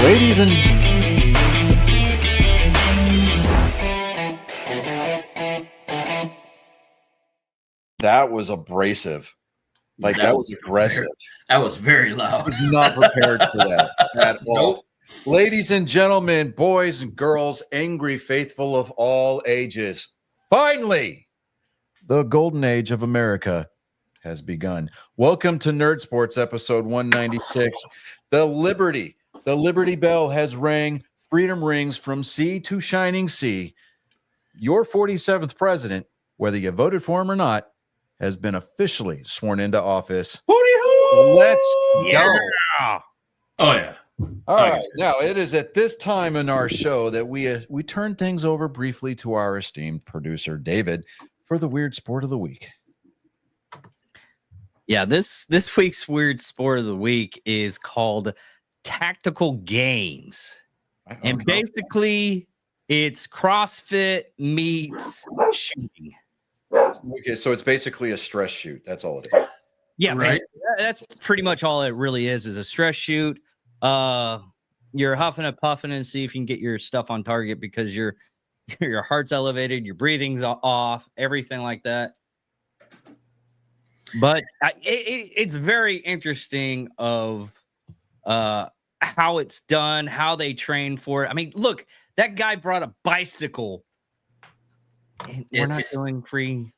Ladies and that was abrasive. Like that was aggressive. That was very I loud. was not prepared for that at all. Nope. Ladies and gentlemen, boys and girls, angry faithful of all ages, finally, the golden age of America has begun. Welcome to Nerd Sports episode 196. The Liberty Bell has rang. Freedom rings from sea to shining sea. Your 47th president, whether you voted for him or not, has been officially sworn into office. Let's go. Oh yeah. All right. Now it is at this time in our show that we turn things over briefly to our esteemed producer David for the weird sport of the week. Yeah, this week's weird sport of the week is called Tactical Games. And basically it's CrossFit meets shooting. Okay, so it's basically a stress shoot. That's all it is. Yeah, Right. That's pretty much all it really is a stress shoot. You're huffing and puffing and see if you can get your stuff on target because your heart's elevated, your breathing's off, everything like that. But it's very interesting of how it's done, how they train for it. I mean, look, that guy brought a bicycle. And we're not doing free.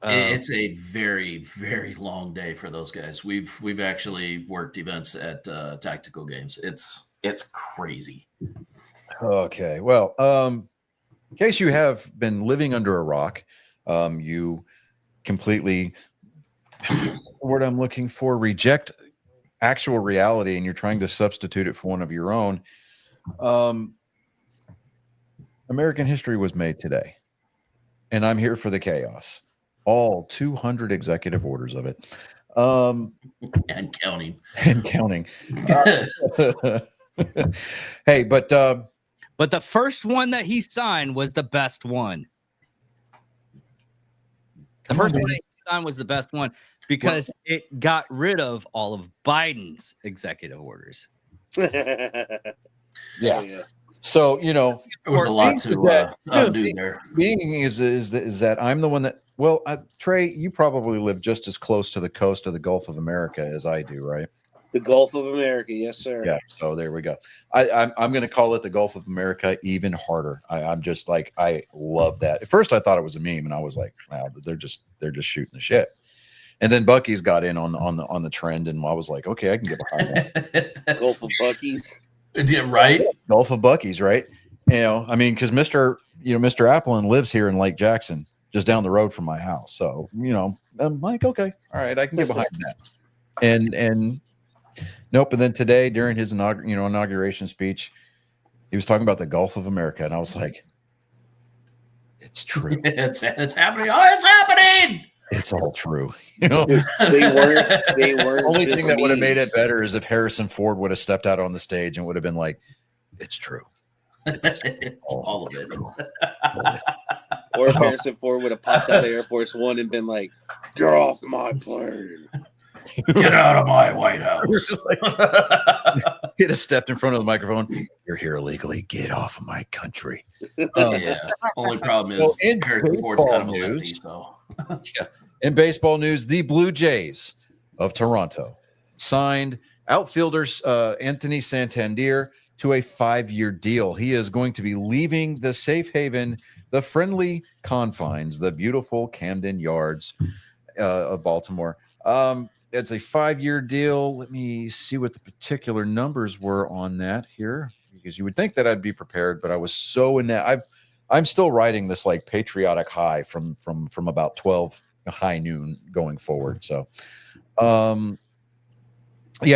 It's a very, very long day for those guys. We've actually worked events at Tactical Games. It's crazy. Okay. Well, in case you have been living under a rock, you completely word I'm looking for, reject actual reality, and you're trying to substitute it for one of your own. American history was made today, and I'm here for the chaos. All 200 executive orders of it. And counting. And counting. Hey, but the first one that he signed was the best one. The first one that he signed was the best one because it got rid of all of Biden's executive orders. Yeah. So, you know, there was a lot to undo there. Being is that I'm the one that, well, Trey, you probably live just as close to the coast of the Gulf of America as I do, right? The Gulf of America, yes, sir. Yeah. So there we go. I'm going to call it the Gulf of America even harder. I'm just like, I love that. At first, I thought it was a meme, and I was like, wow, they're just shooting the shit. And then Bucky's got in on the trend, and I was like, okay, I can get behind that. Gulf of Bucky's. Yeah, right. Gulf of Bucky's, right? You know, I mean, because Mr. Applin lives here in Lake Jackson, just down the road from my house. So, you know, I'm like, okay, all right, I can get behind that. And nope. And then today, during his inauguration speech, he was talking about the Gulf of America, and I was like, it's true. It's happening. Oh, it's happening. It's all true. You know, They weren't. only thing that would have made it better is if Harrison Ford would have stepped out on the stage and would have been like, it's true. It's all of it. Or if Harrison Ford would have popped out of Air Force One and been like, "Get off my plane! Get out of my White House!" He'd have stepped in front of the microphone. You're here illegally. Get off of my country. Yeah. Only problem is Harrison Ford's kind of a lefty, so. Yeah. In baseball news, the Blue Jays of Toronto signed outfielders Anthony Santander to a 5-year deal. He is going to be leaving the safe haven, the friendly confines, the beautiful Camden Yards of Baltimore. It's a 5-year deal. Let me see what the particular numbers were on that here, because you would think that I'd be prepared, but I was so in that. I'm still riding this like patriotic high from about 12 high noon going forward. So, yeah,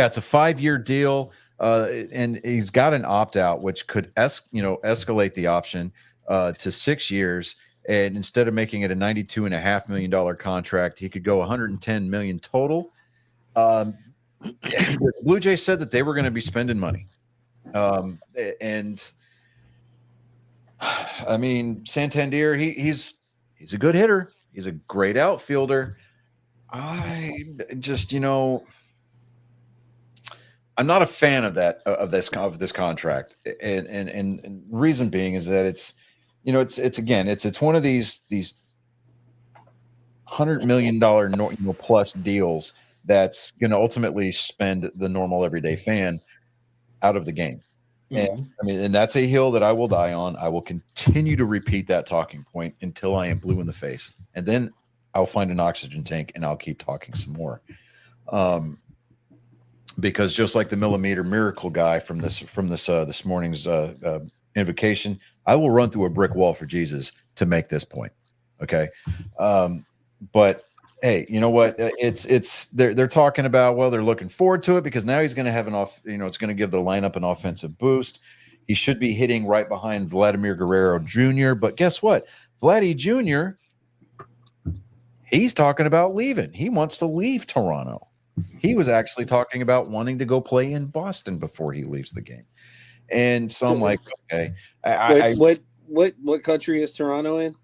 it's a 5-year deal, and he's got an opt out, which could escalate the option to 6 years. And instead of making it a $92.5 million contract, he could go $110 million total. The Blue Jays said that they were going to be spending money, and I mean, Santander, he's a good hitter. He's a great outfielder. I just, I'm not a fan of this contract, and reason being is that it's it's one of these $100 million plus deals that's going to ultimately spend the normal everyday fan out of the game. And I mean, and that's a hill that I will die on. I will continue to repeat that talking point until I am blue in the face, and then I'll find an oxygen tank and I'll keep talking some more. Because just like the millimeter miracle guy from this morning's invocation, I will run through a brick wall for Jesus to make this point. Okay, but hey, you know what? They're talking about, well, they're looking forward to it because now he's going to have it's going to give the lineup an offensive boost. He should be hitting right behind Vladimir Guerrero Jr. But guess what? Vladdy Jr. He's talking about leaving. He wants to leave Toronto. He was actually talking about wanting to go play in Boston before he leaves the game. And so I'm like, okay. What country is Toronto in?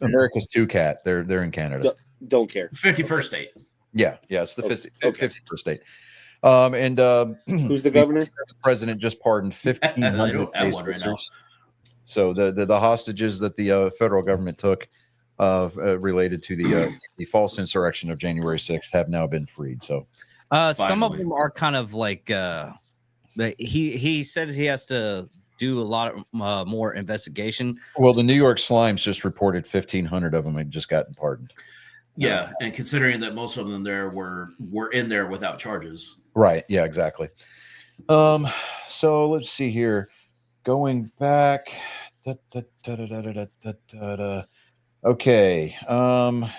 America's Cat. They're in Canada. Don't care. 51st state. Yeah, it's the 51st state. Who's the governor? The president just pardoned 1,500 cases. So the hostages that the federal government took related to the false insurrection of January 6th have now been freed. So some of them are kind of like he says he has to do a lot of more investigation. Well, the New York Slimes just reported 1,500 of them had just gotten pardoned. Yeah, and considering that most of them there were in there without charges. Right. Yeah, exactly. So let's see here. Going back. Okay. Hall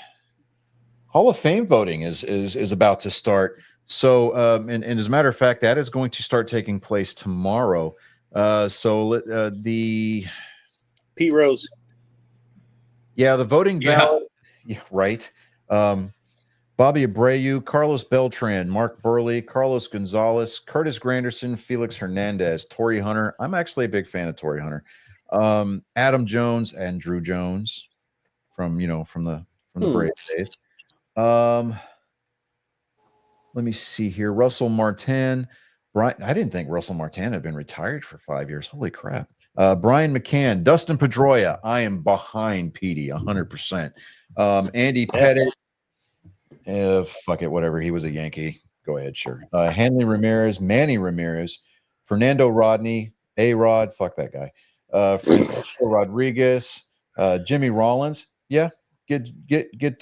of Fame voting is about to start. So, and as a matter of fact, that is going to start taking place tomorrow. The Pete Rose. Yeah, the voting ballot. Yeah, right. Bobby Abreu, Carlos Beltran, Mark Burley, Carlos Gonzalez, Curtis Granderson, Felix Hernandez, Torrey Hunter. I'm actually a big fan of Torrey Hunter. Adam Jones and Drew Jones from the Braves days. Let me see here. Russell Martin. Brian, I didn't think Russell Martin had been retired for 5 years. Holy crap. Brian McCann, Dustin Pedroia. I am behind Petey 100%. Andy Pettit. Fuck it, whatever. He was a Yankee. Go ahead, sure. Hanley Ramirez, Manny Ramirez, Fernando Rodney, A-Rod. Fuck that guy. Francisco Rodriguez, Jimmy Rollins. Yeah, get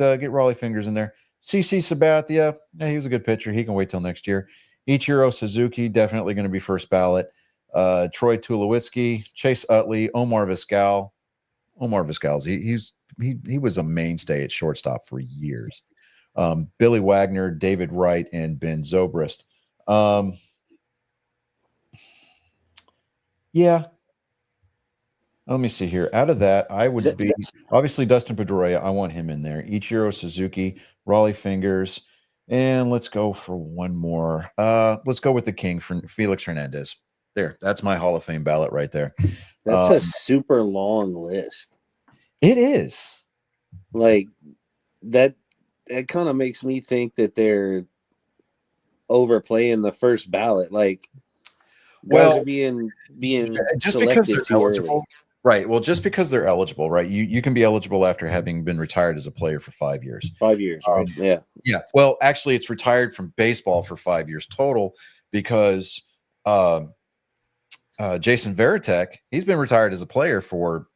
Raleigh Fingers in there. CC Sabathia. Yeah, he was a good pitcher. He can wait till next year. Ichiro Suzuki, definitely going to be first ballot. Troy Tulowitzki, Chase Utley, Omar Vizquel. Omar Vizquel, he was a mainstay at shortstop for years. Billy Wagner, David Wright, and Ben Zobrist. Yeah. Let me see here. Out of that, I would be obviously Dustin Pedroia. I want him in there. Ichiro Suzuki, Raleigh Fingers, and let's go for one more. Let's go with the King, for Felix Hernandez. There, that's my Hall of Fame ballot right there. That's a super long list. It is. Like that kind of makes me think that they're overplaying the first ballot. Like, guys are being just selected because they're too eligible, early. right? Well, just because they're eligible, right? You can be eligible after having been retired as a player for 5 years. 5 years, right? Yeah. Yeah. Well, actually, it's retired from baseball for 5 years total because Jason Varitek, he's been retired as a player for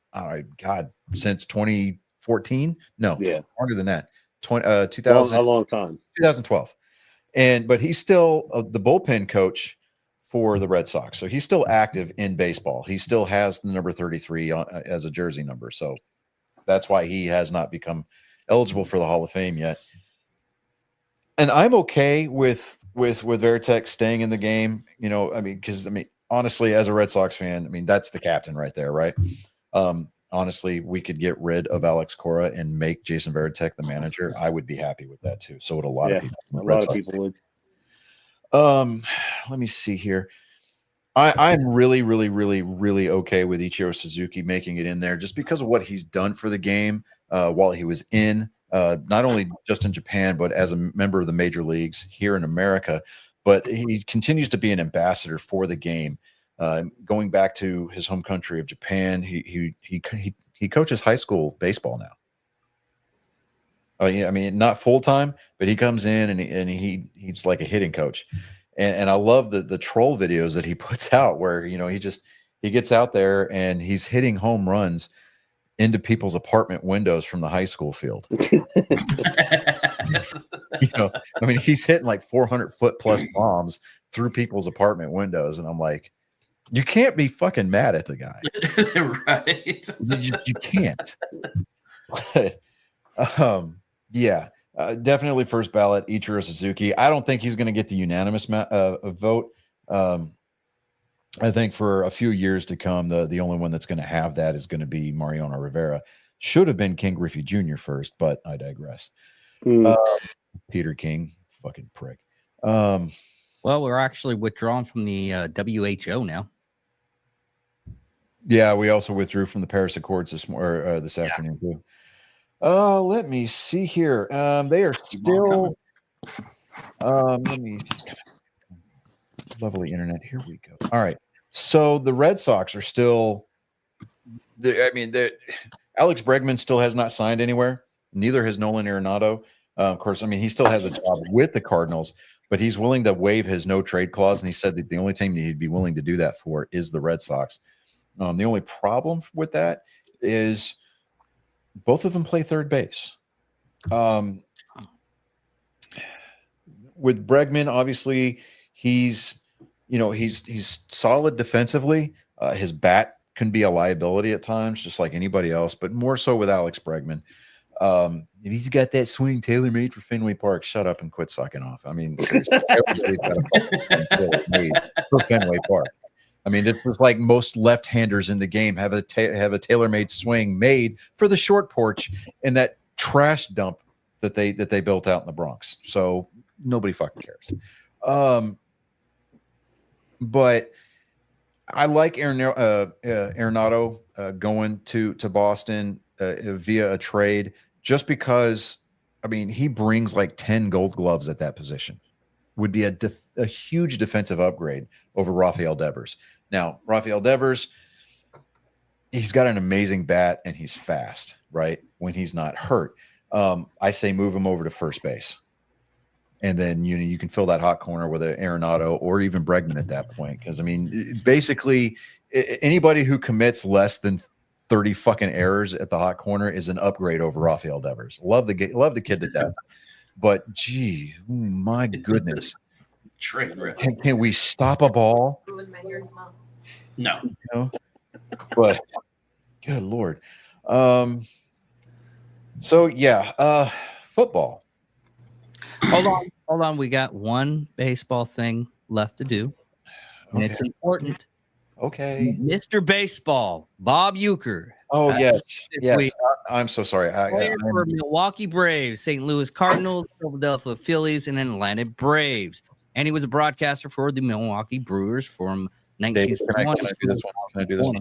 since 2014. No, longer than that. 2000, a long time. 2012. But he's still the bullpen coach for the Red Sox. So he's still active in baseball. He still has the number 33 as a jersey number. So that's why he has not become eligible for the Hall of Fame yet. And I'm okay with Varitek staying in the game. Because honestly, as a Red Sox fan, that's the captain right there, right? Honestly, we could get rid of Alex Cora and make Jason Varitek the manager. I would be happy with that too. So would a lot of people. A lot of people would. Let me see here. I'm really, really, really, really okay with Ichiro Suzuki making it in there just because of what he's done for the game while he was in, not only just in Japan, but as a member of the major leagues here in America. but he continues to be an ambassador for the game. Going back to his home country of Japan, he coaches high school baseball now. Oh yeah, I mean not full time, but he comes in and he's like a hitting coach, and I love the troll videos that he puts out where he gets out there and he's hitting home runs into people's apartment windows from the high school field. I mean, he's hitting like 400-foot plus bombs through people's apartment windows, and I'm like, you can't be fucking mad at the guy, Right? you can't. But, definitely first ballot Ichiro Suzuki. I don't think he's going to get the unanimous vote. I think for a few years to come, the only one that's going to have that is going to be Mariano Rivera. Should have been King Griffey Jr. first, but I digress. Peter King, fucking prick. Well, we're actually withdrawn from the WHO now. Yeah, we also withdrew from the Paris Accords this afternoon too. Let me see here. They are still. Let me. Lovely internet. Here we go. All right. So the Red Sox are still. Alex Bregman still has not signed anywhere. Neither has Nolan Arenado. Of course, I mean he still has a job with the Cardinals, but he's willing to waive his no trade clause, and he said that the only team that he'd be willing to do that for is the Red Sox. The only problem with that is both of them play third base. With Bregman, obviously, he's solid defensively. His bat can be a liability at times, just like anybody else, but more so with Alex Bregman. He's got that swing tailor-made for Fenway Park. Shut up and quit sucking off. I mean, seriously, everybody's got a fucking tailor-made for Fenway Park. I mean, it's just like most left-handers in the game have a tailor-made swing made for the short porch in that trash dump that they built out in the Bronx. So nobody fucking cares. But I like Arenado going to Boston via a trade, just because, I mean, he brings like 10 Gold Gloves at that position. Would be a huge defensive upgrade over Rafael Devers. Now, Rafael Devers, he's got an amazing bat and he's fast, right? When he's not hurt. I say move him over to first base. And then you can fill that hot corner with an Arenado or even Bregman at that point. Because I mean, basically, anybody who commits less than 30 fucking errors at the hot corner is an upgrade over Rafael Devers. Love the kid to death, but gee, my goodness, can we stop a ball? No. But good Lord. So yeah, football. Hold on. We got one baseball thing left to do, and it's important. Okay. Mr. Baseball, Bob Uecker. Oh, yes. I'm so sorry. Player for Milwaukee Braves, St. Louis Cardinals, Philadelphia Phillies, and Atlanta Braves. And he was a broadcaster for the Milwaukee Brewers from 1971. Can I do this one?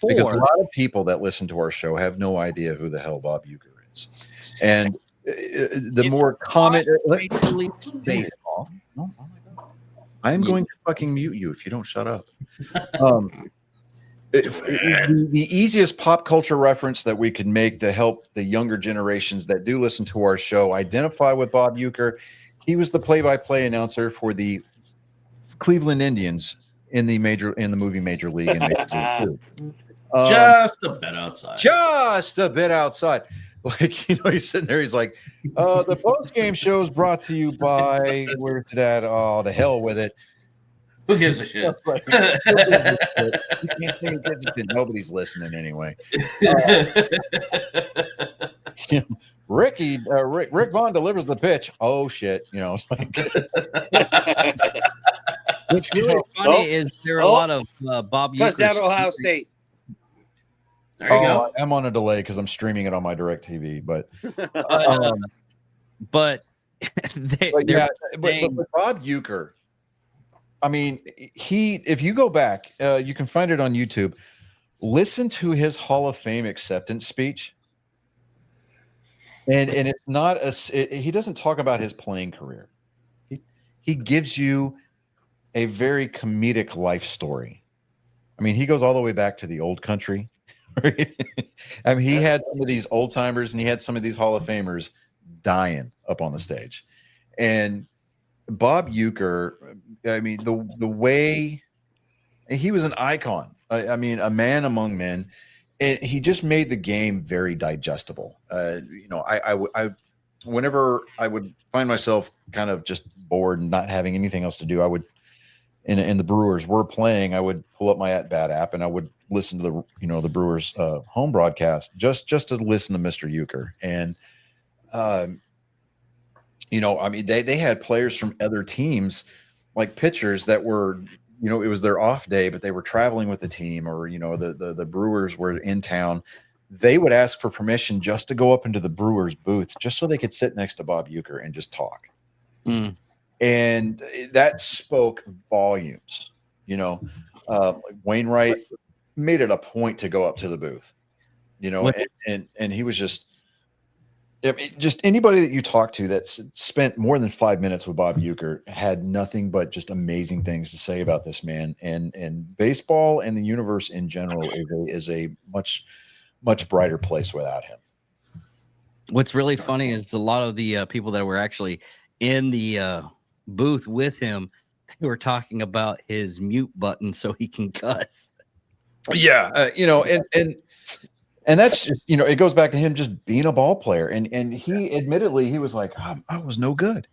Because a lot of people that listen to our show have no idea who the hell Bob Uecker is. And more comment baseball. Oh my God. I am going to fucking mute you if you don't shut up. The easiest pop culture reference that we could make to help the younger generations that do listen to our show identify with Bob Uecker. He was the play-by-play announcer for the Cleveland Indians in the movie Major League and Major League 2. Just a bit outside. Just a bit outside. Like, he's sitting there. He's like, the post-game show is brought to you by, where's it at? Oh, the hell with it. Who gives a shit? Nobody's listening anyway. Rick Vaughn delivers the pitch. Oh shit! It's like. What's really funny is there are a lot of Bob Uecker. Touchdown Ohio State. There you go. I'm on a delay because I'm streaming it on my DirecTV, but Bob Uecker. I mean, if you go back, you can find it on YouTube. Listen to his Hall of Fame acceptance speech. And it's not he doesn't talk about his playing career. He gives you a very comedic life story. I mean, he goes all the way back to the old country. Right? I mean, he had some of these old timers and he had some of these Hall of Famers dying up on the stage. And Bob Uecker, I mean, the way he was an icon. I mean, a man among men. And he just made the game very digestible. Whenever I would find myself kind of just bored and not having anything else to do, I would, and the Brewers were playing, I would pull up my At Bat app and I would listen to the Brewers home broadcast just to listen to Mr. Uecker. And I mean, they had players from other teams, like pitchers that were, it was their off day, but they were traveling with the team, or the Brewers were in town. They would ask for permission just to go up into the Brewers booth, just so they could sit next to Bob Uecker and just talk. Mm. And that spoke volumes. Wainwright made it a point to go up to the booth, and he was just anybody that you talk to that's spent more than 5 minutes with Bob Uecker had nothing but just amazing things to say about this man. And baseball and the universe in general is a much, much brighter place without him. What's really funny is a lot of the people that were actually in the booth with him, they were talking about his mute button so he can cuss. Yeah. And that's just, it goes back to him just being a ball player. And he admittedly, he was like, I was no good.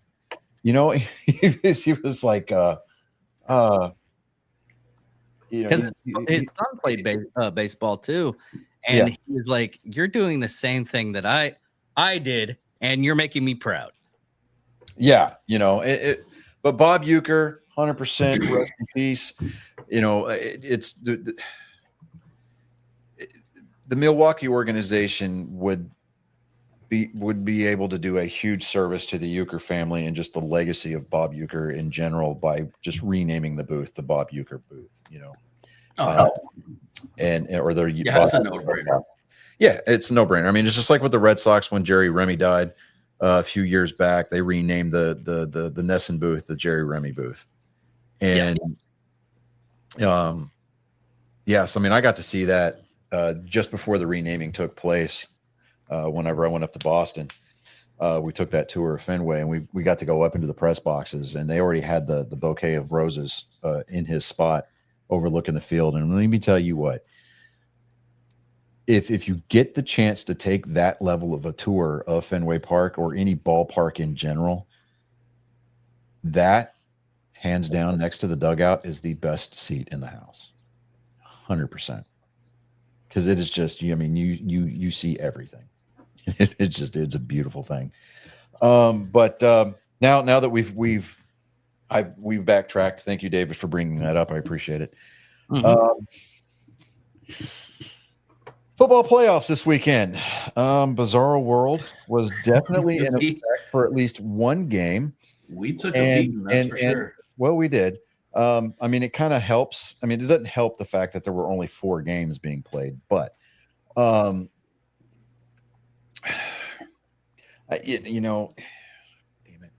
He was like, because his son played baseball too. And he was like, you're doing the same thing that I did, and you're making me proud. Yeah. But Bob Uecker, 100% rest in peace. It's the Milwaukee organization would be able to do a huge service to the Uecker family and just the legacy of Bob Uecker in general by just renaming the booth the Bob Uecker booth. It's a no-brainer. Yeah, it's a no-brainer. I mean, it's just like with the Red Sox when Jerry Remy died a few years back. They renamed the Nesson booth the Jerry Remy booth, and yes, I mean, I got to see that. Just before the renaming took place, whenever I went up to Boston, we took that tour of Fenway, and we got to go up into the press boxes, and they already had the bouquet of roses in his spot overlooking the field. And let me tell you what, if you get the chance to take that level of a tour of Fenway Park or any ballpark in general, that hands down next to the dugout is the best seat in the house, 100%. Because it is just, you see everything. It's a beautiful thing. But now that we've backtracked. Thank you, David, for bringing that up. I appreciate it. Mm-hmm. Football playoffs this weekend. Bizarro World was definitely in effect for at least one game. We took a beating, that's for sure. Well, we did. I mean, it kind of helps. I mean, it doesn't help the fact that there were only 4 games being played, but damn it.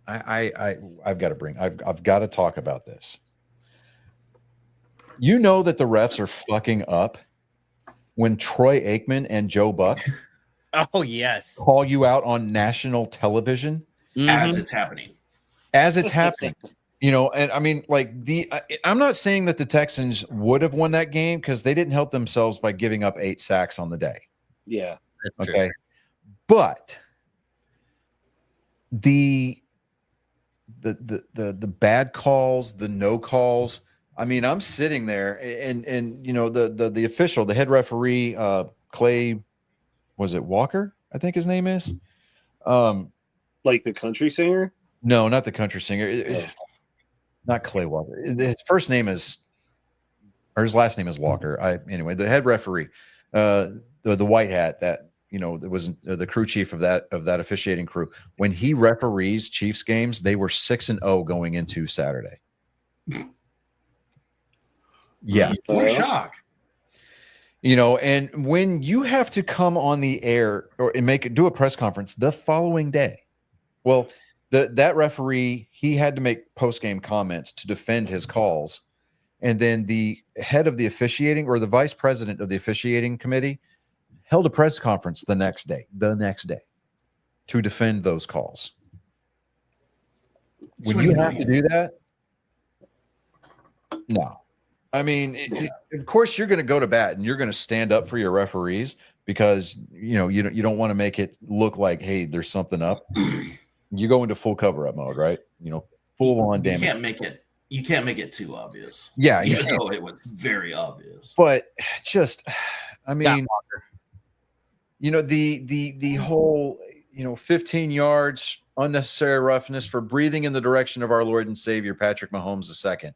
I've got to talk about this. That the refs are fucking up when Troy Aikman and Joe Buck Oh, yes. call you out on national television As it's happening. And I mean, like I'm not saying that the Texans would have won that game because they didn't help themselves by giving up 8 sacks on the day. Yeah. That's Okay. true. But the bad calls, the no calls. I mean, I'm sitting there and the official, the head referee, Clay, was it Walker? I think his name is. Like the country singer? No, not the country singer. Not Clay Walker. His first name is, or his last name is Walker. Anyway, the head referee, the white hat that that was the crew chief of that officiating crew. When he referees Chiefs games, they were 6-0 going into Saturday. Yeah, What a shock. And when you have to come on the air or do a press conference the following day, well, that referee, he had to make post-game comments to defend his calls. And then the head of the officiating or the vice president of the officiating committee held a press conference the next day to defend those calls. When you have to do that, no. I mean, of course you're going to go to bat and you're going to stand up for your referees because you don't want to make it look like, hey, there's something up. You go into full cover-up mode, right? Full on damage. You can't make it too obvious. Yeah, even though it was very obvious. But just, I mean, the whole 15 yards unnecessary roughness for breathing in the direction of our Lord and Savior Patrick Mahomes II.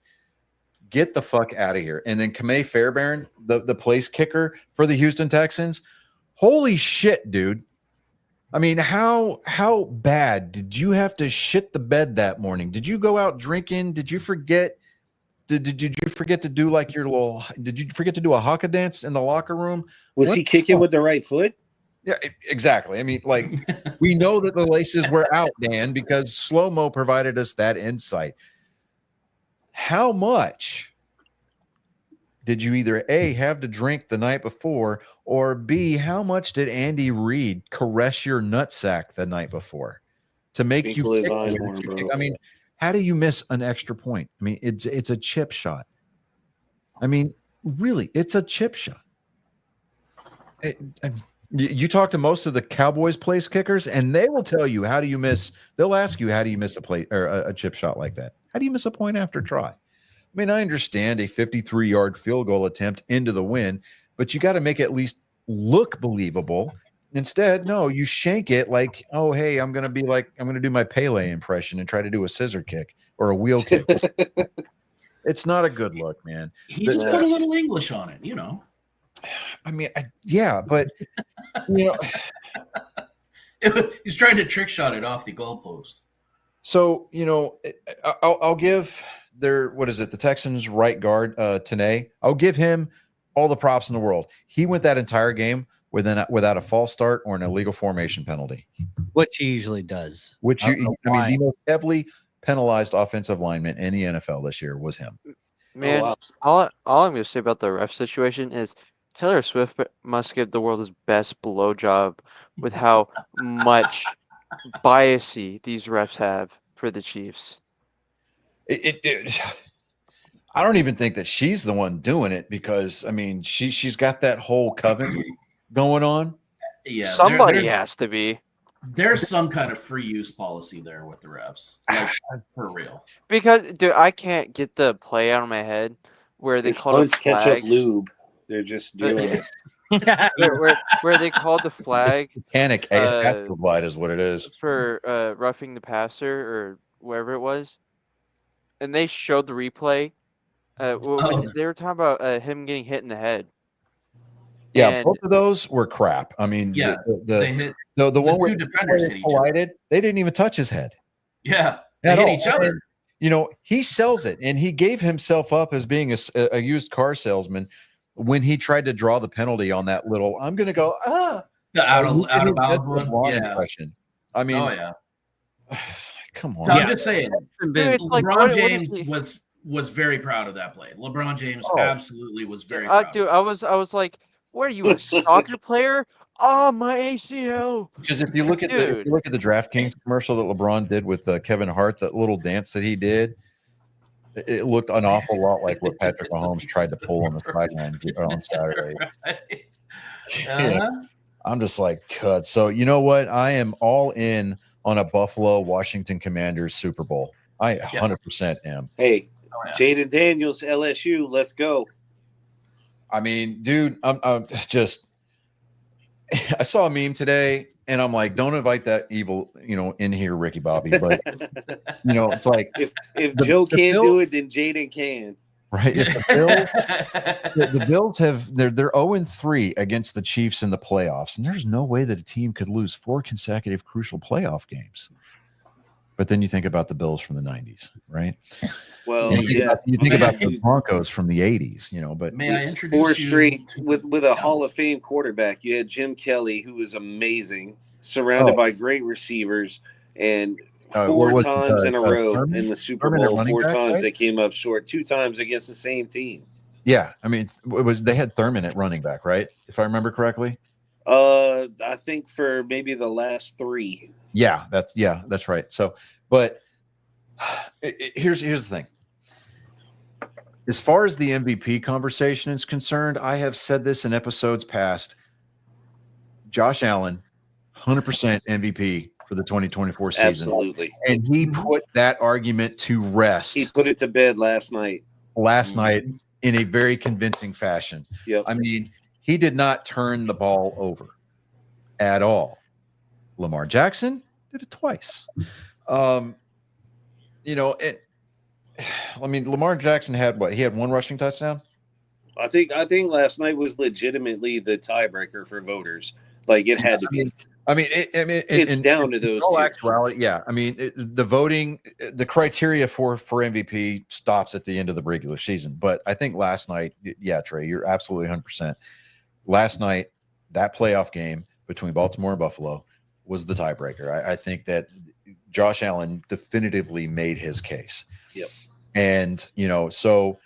Get the fuck out of here. And then Kamei Fairbairn, the place kicker for the Houston Texans. Holy shit, dude. I mean, how bad did you have to shit the bed that morning? Did you go out drinking? Did you forget? Did you forget to do like your little? Did you forget to do a haka dance in the locker room? Was he kicking with the right foot? Yeah, exactly. I mean, like we know that the laces were out, Dan, because Slow-Mo provided us that insight. How much did you either A, have to drink the night before, or B, how much did Andy Reid caress your nutsack the night before to make you Twinkle his kick eye the way more, that you bro. kick? I mean, how do you miss an extra point? I mean, it's a chip shot. I mean, really, it's a chip shot. You talk to most of the Cowboys place kickers, and they will tell you they'll ask you, how do you miss a plate or a chip shot like that? How do you miss a point after try? I mean, I understand a 53-yard field goal attempt into the win, but you got to make it at least look believable. Instead, no, you shank it like, oh, hey, I'm going to do my Pele impression and try to do a scissor kick or a wheel kick. It's not a good look, man. He just put a little English on it, I mean, but he's trying to trick shot it off the goalpost. So, I'll give the Texans right guard, Tanae. I'll give him all the props in the world. He went that entire game without a false start or an illegal formation penalty. Which he usually does. The most heavily penalized offensive lineman in the NFL this year was him. Man, all I'm going to say about the ref situation is Taylor Swift must give the world his best blowjob with how much biasy these refs have for the Chiefs. I don't even think that she's the one doing it because, I mean, she's got that whole coven going on. Yeah, somebody has to be. There's some kind of free use policy there with the refs, like for real. Because, dude, I can't get the play out of my head where they called a flag. Ketchup lube. They're just doing it. where they called the flag. Titanic Astroglide is what it is. For roughing the passer or wherever it was. And they showed the replay. They were talking about him getting hit in the head. Yeah, and both of those were crap. I mean, yeah, the one where defenders hit each collided, they didn't even touch his head. Yeah, they hit each other. And, he sells it, and he gave himself up as being a used car salesman when he tried to draw the penalty on that little. I'm going to go the out of bounds one. Yeah. Impression. I mean, oh yeah. Come on. So I'm just saying, Dude, LeBron James was very proud of that play. LeBron James absolutely was very proud. Dude, I was like, "What are you, a soccer player? Oh, my ACL." Because if you look at the DraftKings commercial that LeBron did with Kevin Hart, that little dance that he did, it looked an awful lot like what Patrick Mahomes tried to pull on the sideline on Saturday. Yeah. I'm just like, God. So you know what? I am all in on a Buffalo Washington Commanders Super Bowl. I 100% am. Hey, Jaden Daniels, LSU, let's go. I mean, dude, I'm just. I saw a meme today, and I'm like, don't invite that evil, in here, Ricky Bobby. But it's like if Joe can't do it, then Jaden can. Right? If the Bills they're 0-3 against the Chiefs in the playoffs, and there's no way that a team could lose 4 consecutive crucial playoff games. But then you think about the Bills from the 90s, right? Well, you think about the Broncos from the 80s, but may I introduce 4 you straight with a Hall of Fame quarterback. You had Jim Kelly, who was amazing, surrounded by great receivers, and Four was it, times in a row Thurman? in the Super Thurman at Bowl. running 4 back, times right? they came up short. 2 times against the same team. Yeah, I mean, they had Thurman at running back, right? If I remember correctly. I think for maybe the last 3. Yeah, that's right. So, but here's the thing. As far as the MVP conversation is concerned, I have said this in episodes past. Josh Allen, 100% MVP for the 2024 season. Absolutely. And he put that argument to rest. He put it to bed last night. Night in a very convincing fashion. Yep. I mean, he did not turn the ball over at all. Lamar Jackson did it twice. Lamar Jackson had what? He had 1 rushing touchdown. I think last night was legitimately the tiebreaker for voters. Like it had to be. It's down to those all two. actuality, yeah. I mean, the voting, the criteria for MVP stops at the end of the regular season. But I think last night, yeah, Trey, you're absolutely 100%. Last night, that playoff game between Baltimore and Buffalo was the tiebreaker. I think that Josh Allen definitively made his case. Yep. And so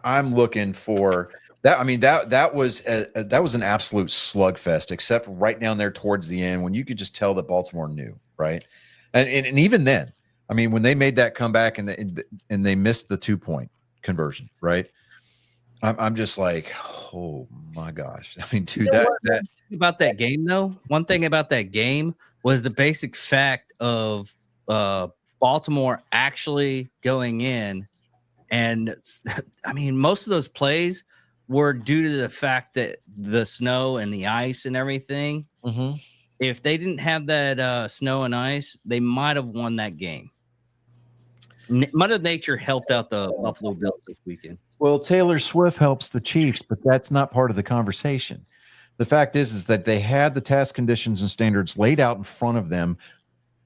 I'm looking for that. I mean, that was an absolute slugfest, except right down there towards the end when you could just tell that Baltimore knew, right? And even then, I mean, when they made that comeback and they missed the 2-point conversion, right? I'm just like, oh my gosh. I mean, dude, that about that game though. One thing about that game was the basic fact of Baltimore actually going in, and I mean, most of those plays were due to the fact that the snow and the ice and everything. Mm-hmm. If they didn't have that snow and ice, they might have won that game. Mother Nature helped out the Buffalo Bills this weekend. Well, Taylor Swift helps the Chiefs, but that's not part of the conversation. The fact is that they had the task conditions and standards laid out in front of them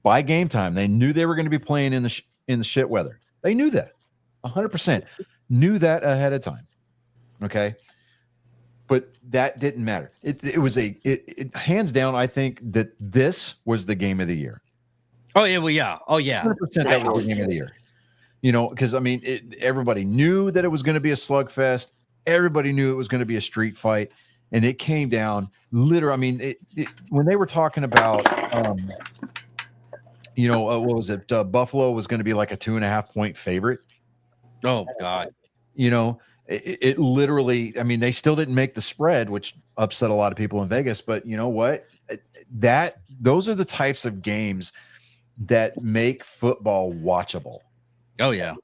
by game time. They knew they were going to be playing in the shit weather. They knew that 100%, knew that ahead of time. Okay. But that didn't matter. It was hands down. I think that this was the game of the year. Oh yeah. Well, yeah. Oh yeah. 100% that was the game of the year. Because I mean, everybody knew that it was going to be a slugfest. Everybody knew it was going to be a street fight, and it came down literally. I mean, when they were talking about, what was it? Buffalo was going to be like a 2.5-point favorite. Oh God. It literally. I mean, they still didn't make the spread, which upset a lot of people in Vegas. But you know what? Those are the types of games that make football watchable. Oh yeah.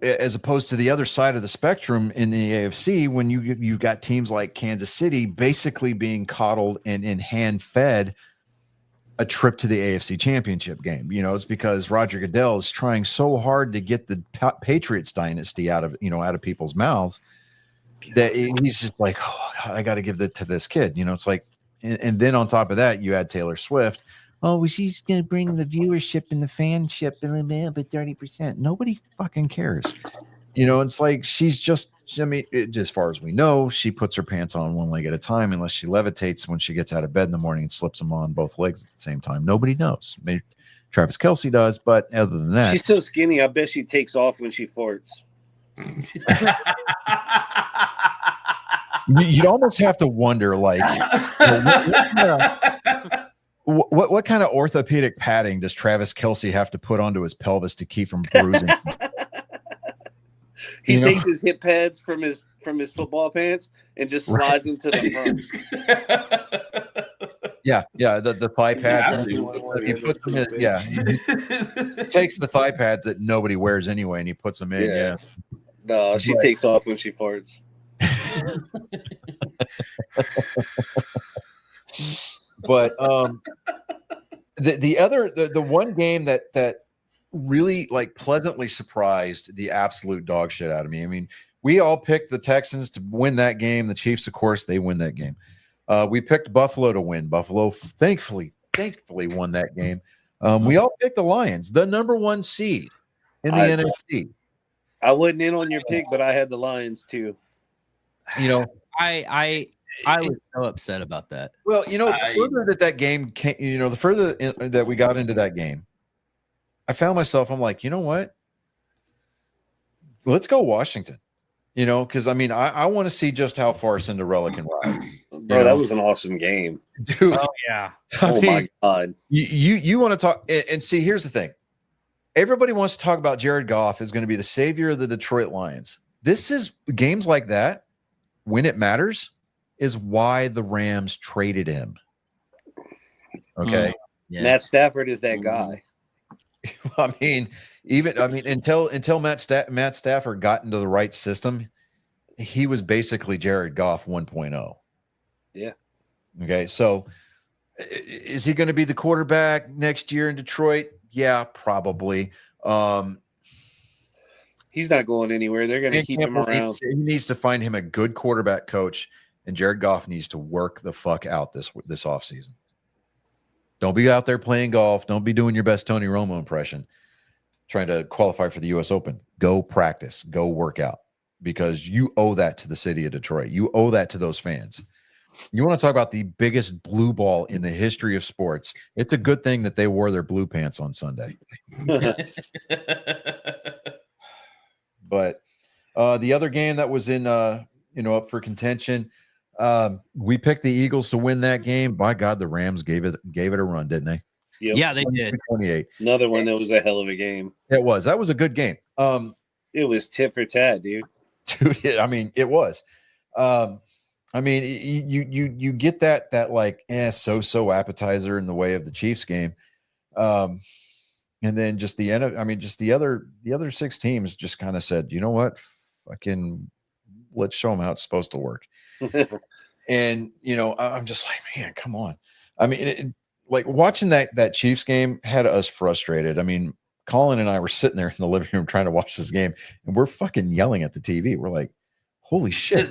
As opposed to the other side of the spectrum in the AFC, when you've got teams like Kansas City basically being coddled and in hand fed a trip to the AFC Championship game. It's because Roger Goodell is trying so hard to get the Patriots dynasty out of people's mouths that he's just like, oh God, I got to give that to this kid. It's like, and then on top of that, you add Taylor Swift. Oh, well, she's going to bring the viewership and the fanship a little bit, but 30%. Nobody fucking cares. It's like she's just, as far as we know, she puts her pants on one leg at a time unless she levitates when she gets out of bed in the morning and slips them on both legs at the same time. Nobody knows. Maybe Travis Kelce does, but other than that. She's so skinny, I bet she takes off when she farts. You'd almost have to wonder, like, what kind of orthopedic padding does Travis Kelce have to put onto his pelvis to keep from bruising? He takes his hip pads from his football pants and just slides them to the front. Yeah, the thigh pads. He puts them in. Yeah, he takes the thigh pads that nobody wears anyway, and he puts them in. Yeah. No, she takes off when she farts. But the one game that really like pleasantly surprised the absolute dog shit out of me. I mean, we all picked the Texans to win that game. The Chiefs, of course, they win that game. We picked Buffalo to win. Buffalo thankfully won that game. We all picked the Lions, the number 1 seed in the NFC. I wasn't in on your pick, but I had the Lions too. I I was so upset about that. Well, the further that game came, the further that we got into that game, I found myself, I'm like, you know what? Let's go Washington. Because I want to see just how far Cinderella can ride. Bro, that was an awesome game. Dude, Oh yeah. My God. You want to talk and see, here's the thing. Everybody wants to talk about Jared Goff is going to be the savior of the Detroit Lions. This is games like that, when it matters, is why the Rams traded him. Okay. Yeah. Matt Stafford is that guy. Until Matt Stafford got into the right system, he was basically Jared Goff 1.0. Yeah. Okay. So is he going to be the quarterback next year in Detroit? Yeah, probably. He's not going anywhere. They're going to keep him around. He needs to find him a good quarterback coach, and Jared Goff needs to work the fuck out this offseason. Don't be out there playing golf. Don't be doing your best Tony Romo impression, trying to qualify for the U.S. Open. Go practice. Go work out, because you owe that to the city of Detroit. You owe that to those fans. You want to talk about the biggest blue ball in the history of sports? It's a good thing that they wore their blue pants on Sunday. But the other game that was in, up for contention, we picked the Eagles to win that game. By God, the Rams gave it a run, didn't they? Yep. Yeah, they did. 28. Another one that was a hell of a game. It was. That was a good game. It was tit for tat, dude. Dude, it was. You get that like so appetizer in the way of the Chiefs game. And then just the end of, just the other 6 teams just kind of said, you know what, fucking let's show them how it's supposed to work. And I'm just like, man, come on. Like watching that Chiefs game had us frustrated. Colin and I were sitting there in the living room trying to watch this game, and we're fucking yelling at the TV. We're like, holy shit.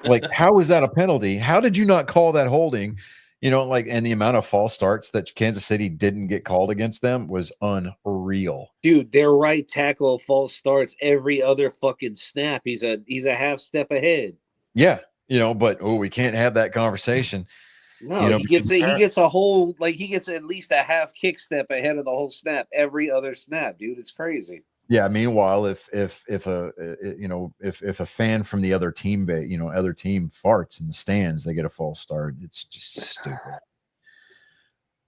Like, how is that a penalty? How did you not call that holding? And the amount of false starts that Kansas City didn't get called against them was unreal. Dude, their right tackle false starts every other fucking snap. He's a half step ahead. Yeah. But we can't have that conversation. No, he gets at least a half kick step ahead of the whole snap every other snap, dude. It's crazy. Yeah. Meanwhile, if a fan from the other team, other team farts in the stands, they get a false start. It's just stupid.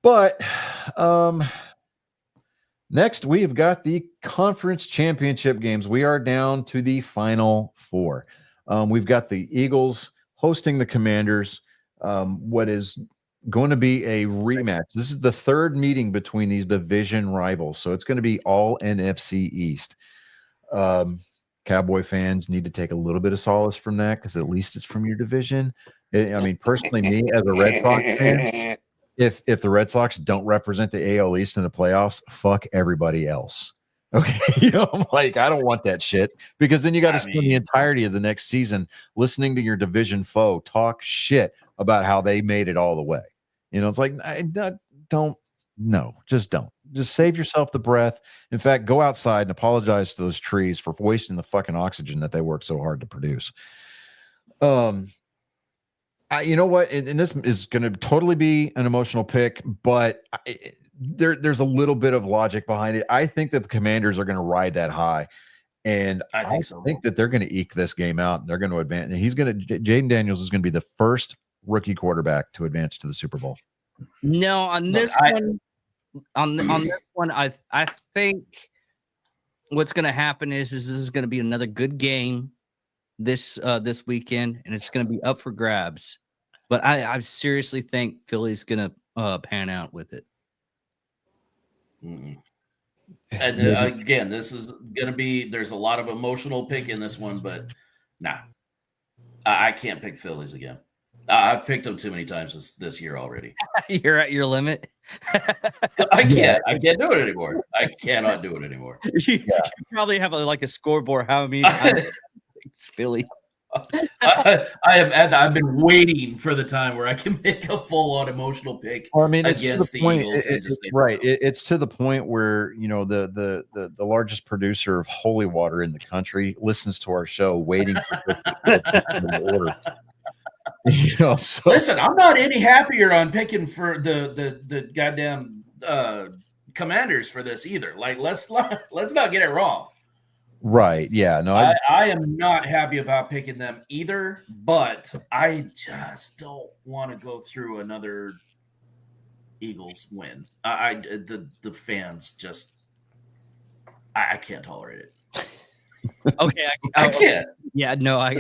But next we've got the conference championship games. We are down to the final 4. We've got the Eagles hosting the Commanders. What is going to be a rematch. This is the 3rd meeting between these division rivals, so it's going to be all NFC East. Cowboy fans need to take a little bit of solace from that, because at least it's from your division. Personally, me as a Red Sox fan, if the Red Sox don't represent the AL East in the playoffs, fuck everybody else. Okay, I'm like, I don't want that shit, because then you got to spend the entirety of the next season listening to your division foe talk shit about how they made it all the way. It's like, just don't. Just save yourself the breath. In fact, go outside and apologize to those trees for wasting the fucking oxygen that they work so hard to produce. You know what? And this is going to totally be an emotional pick, but there's a little bit of logic behind it. I think that the Commanders are going to ride that high, and I think that they're going to eke this game out, and they're going to advance. And Jaden Daniels is going to be the first rookie quarterback to advance to the Super Bowl. No, on this one, I think what's going to happen is this is going to be another good game this weekend, and it's going to be up for grabs. But I seriously think Philly's going to pan out with it. And again, this is going to be, there's a lot of emotional pick in this one, but nah, I can't pick Phillies again. I've picked them too many times this year already. You're at your limit. I can't do it anymore. I cannot do it anymore. You probably have a scoreboard. How many times it's Philly? I've been waiting for the time where I can make a full-on emotional pick against the Eagles. It's to the point where the largest producer of holy water in the country listens to our show, waiting for the order. So Listen, I'm not any happier on picking for the goddamn Commanders for this either. Like, let's not get it wrong. right, yeah, no, I am not happy about picking them either, but I just don't want to go through another Eagles win. The fans just I can't tolerate it. Okay, I can't. Yeah, no,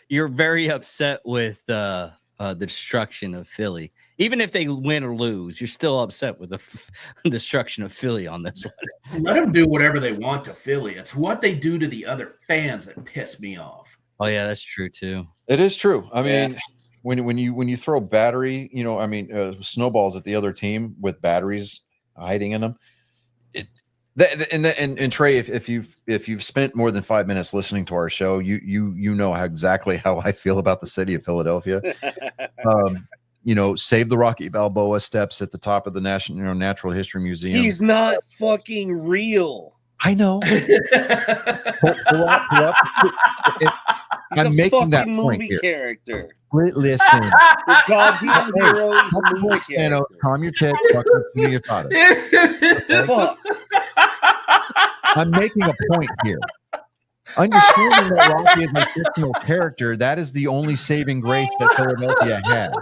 you're very upset with the destruction of Philly. Even if they win or lose, you're still upset with the destruction of Philly on this one. Let them do whatever they want to Philly. It's what they do to the other fans that piss me off. Oh yeah, that's true too. it is true. I Yeah. mean, when you throw battery, snowballs at the other team with batteries hiding in them, and Trey, if you've spent more than 5 minutes listening to our show, you know exactly how I feel about the city of Philadelphia. Save the Rocky Balboa steps at the top of the Natural History Museum. He's not fucking real. I know. Pull up. He's I'm a making that fucking point movie here. character. Listen, The goddamn hero is a movie Quick, Stano, character. calm your tits. Fucking see your father. Fuck. I'm making a point here. Understanding that Rocky is a fictional character, that is the only saving grace that Philadelphia has.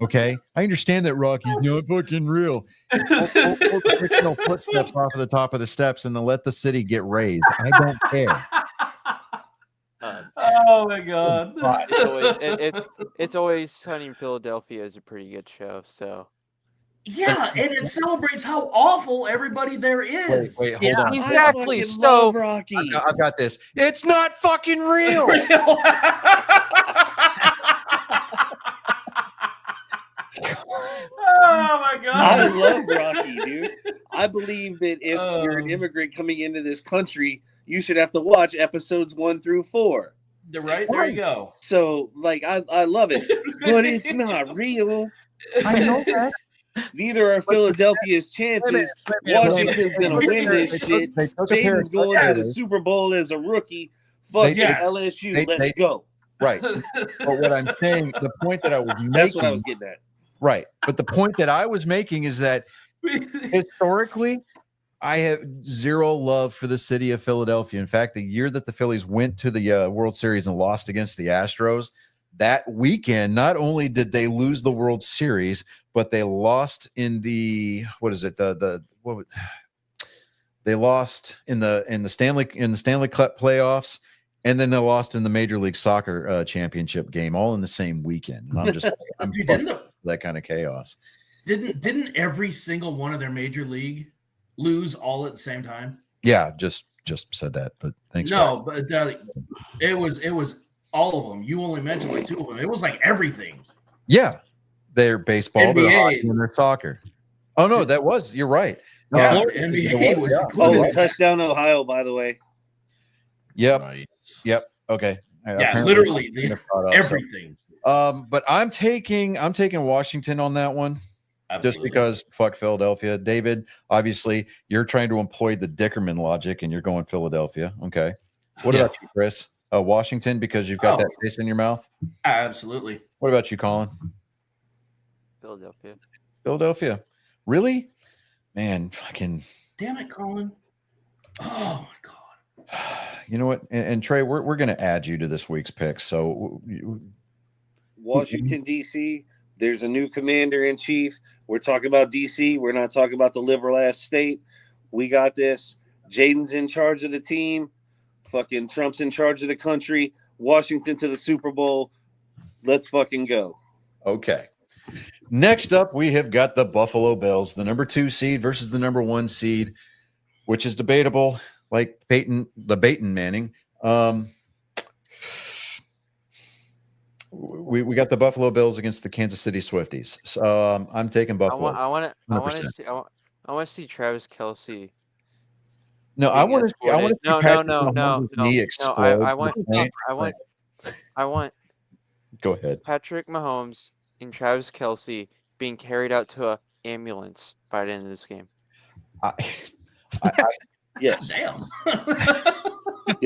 Okay, I understand that Rocky's not fucking real. Pull the fictional footsteps off of the top of the steps and then let the city get raised. I don't care. Oh my god. It's always Sunny in Philadelphia is a pretty good show. So Yeah, and it celebrates how awful everybody there is. Wait, hold Yeah, on. Exactly, I fucking so- love Rocky. I've got this. It's not fucking real. Oh my I god. love Rocky, dude. I believe that if you're an immigrant coming into this country, you should have to watch episodes 1 through 4. Right there you go. So, like, I love it, but it's not real. I know that. Neither are Philadelphia's chances. Washington's gonna win this shit. Jaden's going to the Super Bowl as a rookie. Fuck They- yeah, yes. LSU. They- Let's they- go. Right. But what I'm saying, the point that I was making, That's what I was getting at. right. But the point that I was making is that historically, I have zero love for the city of Philadelphia. In fact, the year that the Phillies went to the World Series and lost against the Astros, that weekend, not only did they lose the World Series, but they lost in the they lost in the Stanley Cup playoffs, and then they lost in the Major League Soccer championship game, all in the same weekend. And I'm just I'm Dude, fucking for that kind of chaos. didn't every single one of their major league lose all at the same time? Yeah, just said that, but thanks. No, but it was all of them. You only mentioned like 2 of them. It was like everything. Yeah, they're baseball, their NBA. hockey, and their soccer. Oh no, you're right. Yeah, Uh, the NBA was yeah. Oh, included. touchdown Ohio, by the way. Yep, Nice. yep. Okay. Yeah, Apparently literally I'm gonna brought up, so- everything. but I'm taking Washington on that one. Just Absolutely. because fuck Philadelphia. David, obviously you're trying to employ the Dickerman logic and you're going Philadelphia. Okay. What Yeah. about you, Chris? Washington, because you've got Oh. that taste in your mouth. Absolutely. What about you, Colin? Philadelphia. Philadelphia. Really? Man, fucking Damn it, Colin. Oh my god. you know what? And Trey, we're gonna add you to this week's picks. So Washington, D.C., there's a new commander in chief. We're talking about D.C. We're not talking about the liberal ass state. We got this. Jaden's in charge of the team. Fucking Trump's in charge of the country. Washington to the Super Bowl. Let's fucking go. okay. Next up, we have got the Buffalo Bills, the number 2 seed versus the number 1 seed, which is debatable, like Peyton Manning. We got the Buffalo Bills against the Kansas City Swifties. So I'm taking Buffalo. I want 100%. to see Travis Kelce. No, I want to see. I want to see No, Patrick no, Mahomes' no, knee no, explode. I want Go ahead. Patrick Mahomes and Travis Kelce being carried out to a ambulance by the end of this game. I, Yes. Damn.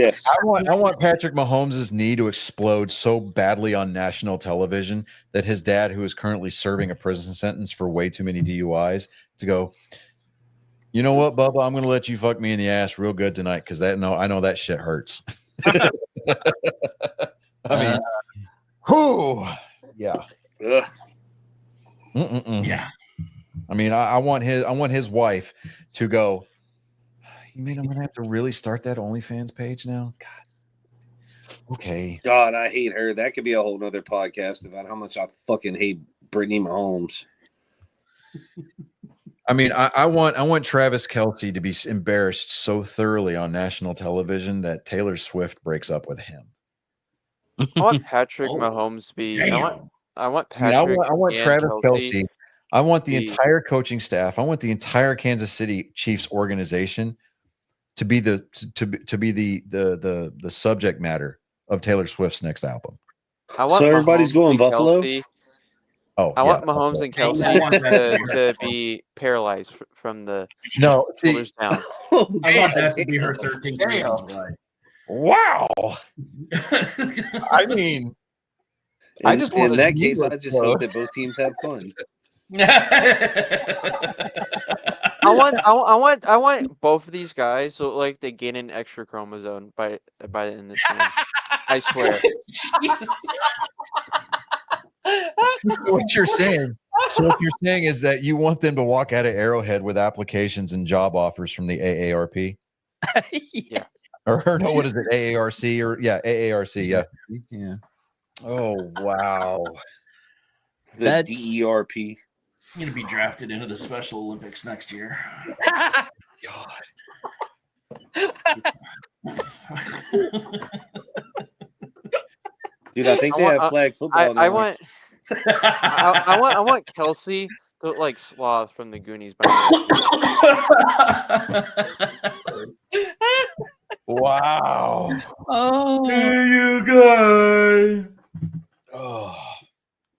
Yes. I want Patrick Mahomes' knee to explode so badly on national television that his dad, who is currently serving a prison sentence for way too many DUIs, to go, you know what, Bubba, I'm going to let you fuck me in the ass real good tonight because I know that shit hurts. I mean, whew, yeah. Ugh. Yeah. I mean, I want his wife to go, you mean I'm gonna have to really start that OnlyFans page now? God. Okay. God, I hate her. That could be a whole nother podcast about how much I fucking hate Brittany Mahomes. I mean, I want Travis Kelce to be embarrassed so thoroughly on national television that Taylor Swift breaks up with him. I want Patrick Oh, Mahomes to be. I want I mean, Patrick. I want and Travis Kelce. I want the be- entire coaching staff. I want the entire Kansas City Chiefs organization to be the subject matter of Taylor Swift's next album. I want So everybody's Mahomes going and Buffalo? Kelce- Oh, I yeah. want Mahomes and I want Kelsey that to be paralyzed from the No, see, shoulders down. I want that to be her 13 reasons why. wow. I mean, I just in want that his case, knee I to just explode. hope that both teams have fun. I want both of these guys so like they gain an extra chromosome by in this game. I swear. What you're saying. So what you're saying is that you want them to walk out of Arrowhead with applications and job offers from the AARP, Yeah. or no, what is it, AARC, or AARC, yeah. Yeah. Oh wow. The That- DERP. I'm gonna be drafted into the Special Olympics next year. Dude, I think I they want- have flag football now. I want I want Kelsey to look like Sloth from the Goonies by Wow. Oh. you guys. Oh.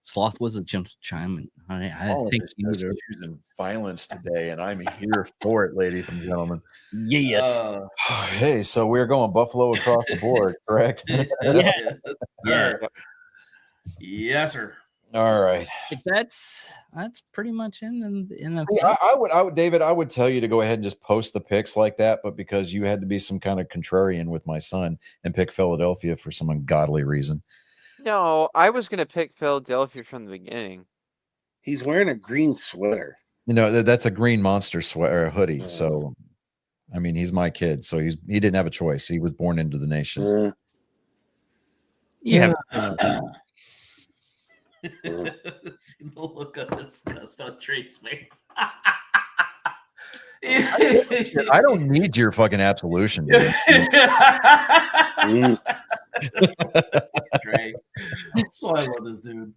Sloth was a gentle chime. I All of think this you need is to. using violence today, and I'm here for it, ladies and gentlemen. Yes. Hey, so we're going Buffalo across the board, correct? Yes, Yeah. sir. Yes, sir. All right. That's pretty much in the I would, David, I would tell you to go ahead and just post the picks like that, but because you had to be some kind of contrarian with my son and pick Philadelphia for some ungodly reason. No, I was gonna pick Philadelphia from the beginning. He's wearing a green sweater. You know, that's a green monster sweater hoodie. Yeah. So, I mean, he's my kid, so he didn't have a choice. He was born into the nation. yeah. See the look of disgust on Trace's face. I don't need your fucking absolution, dude. Mm. Trey. That's why I love this dude.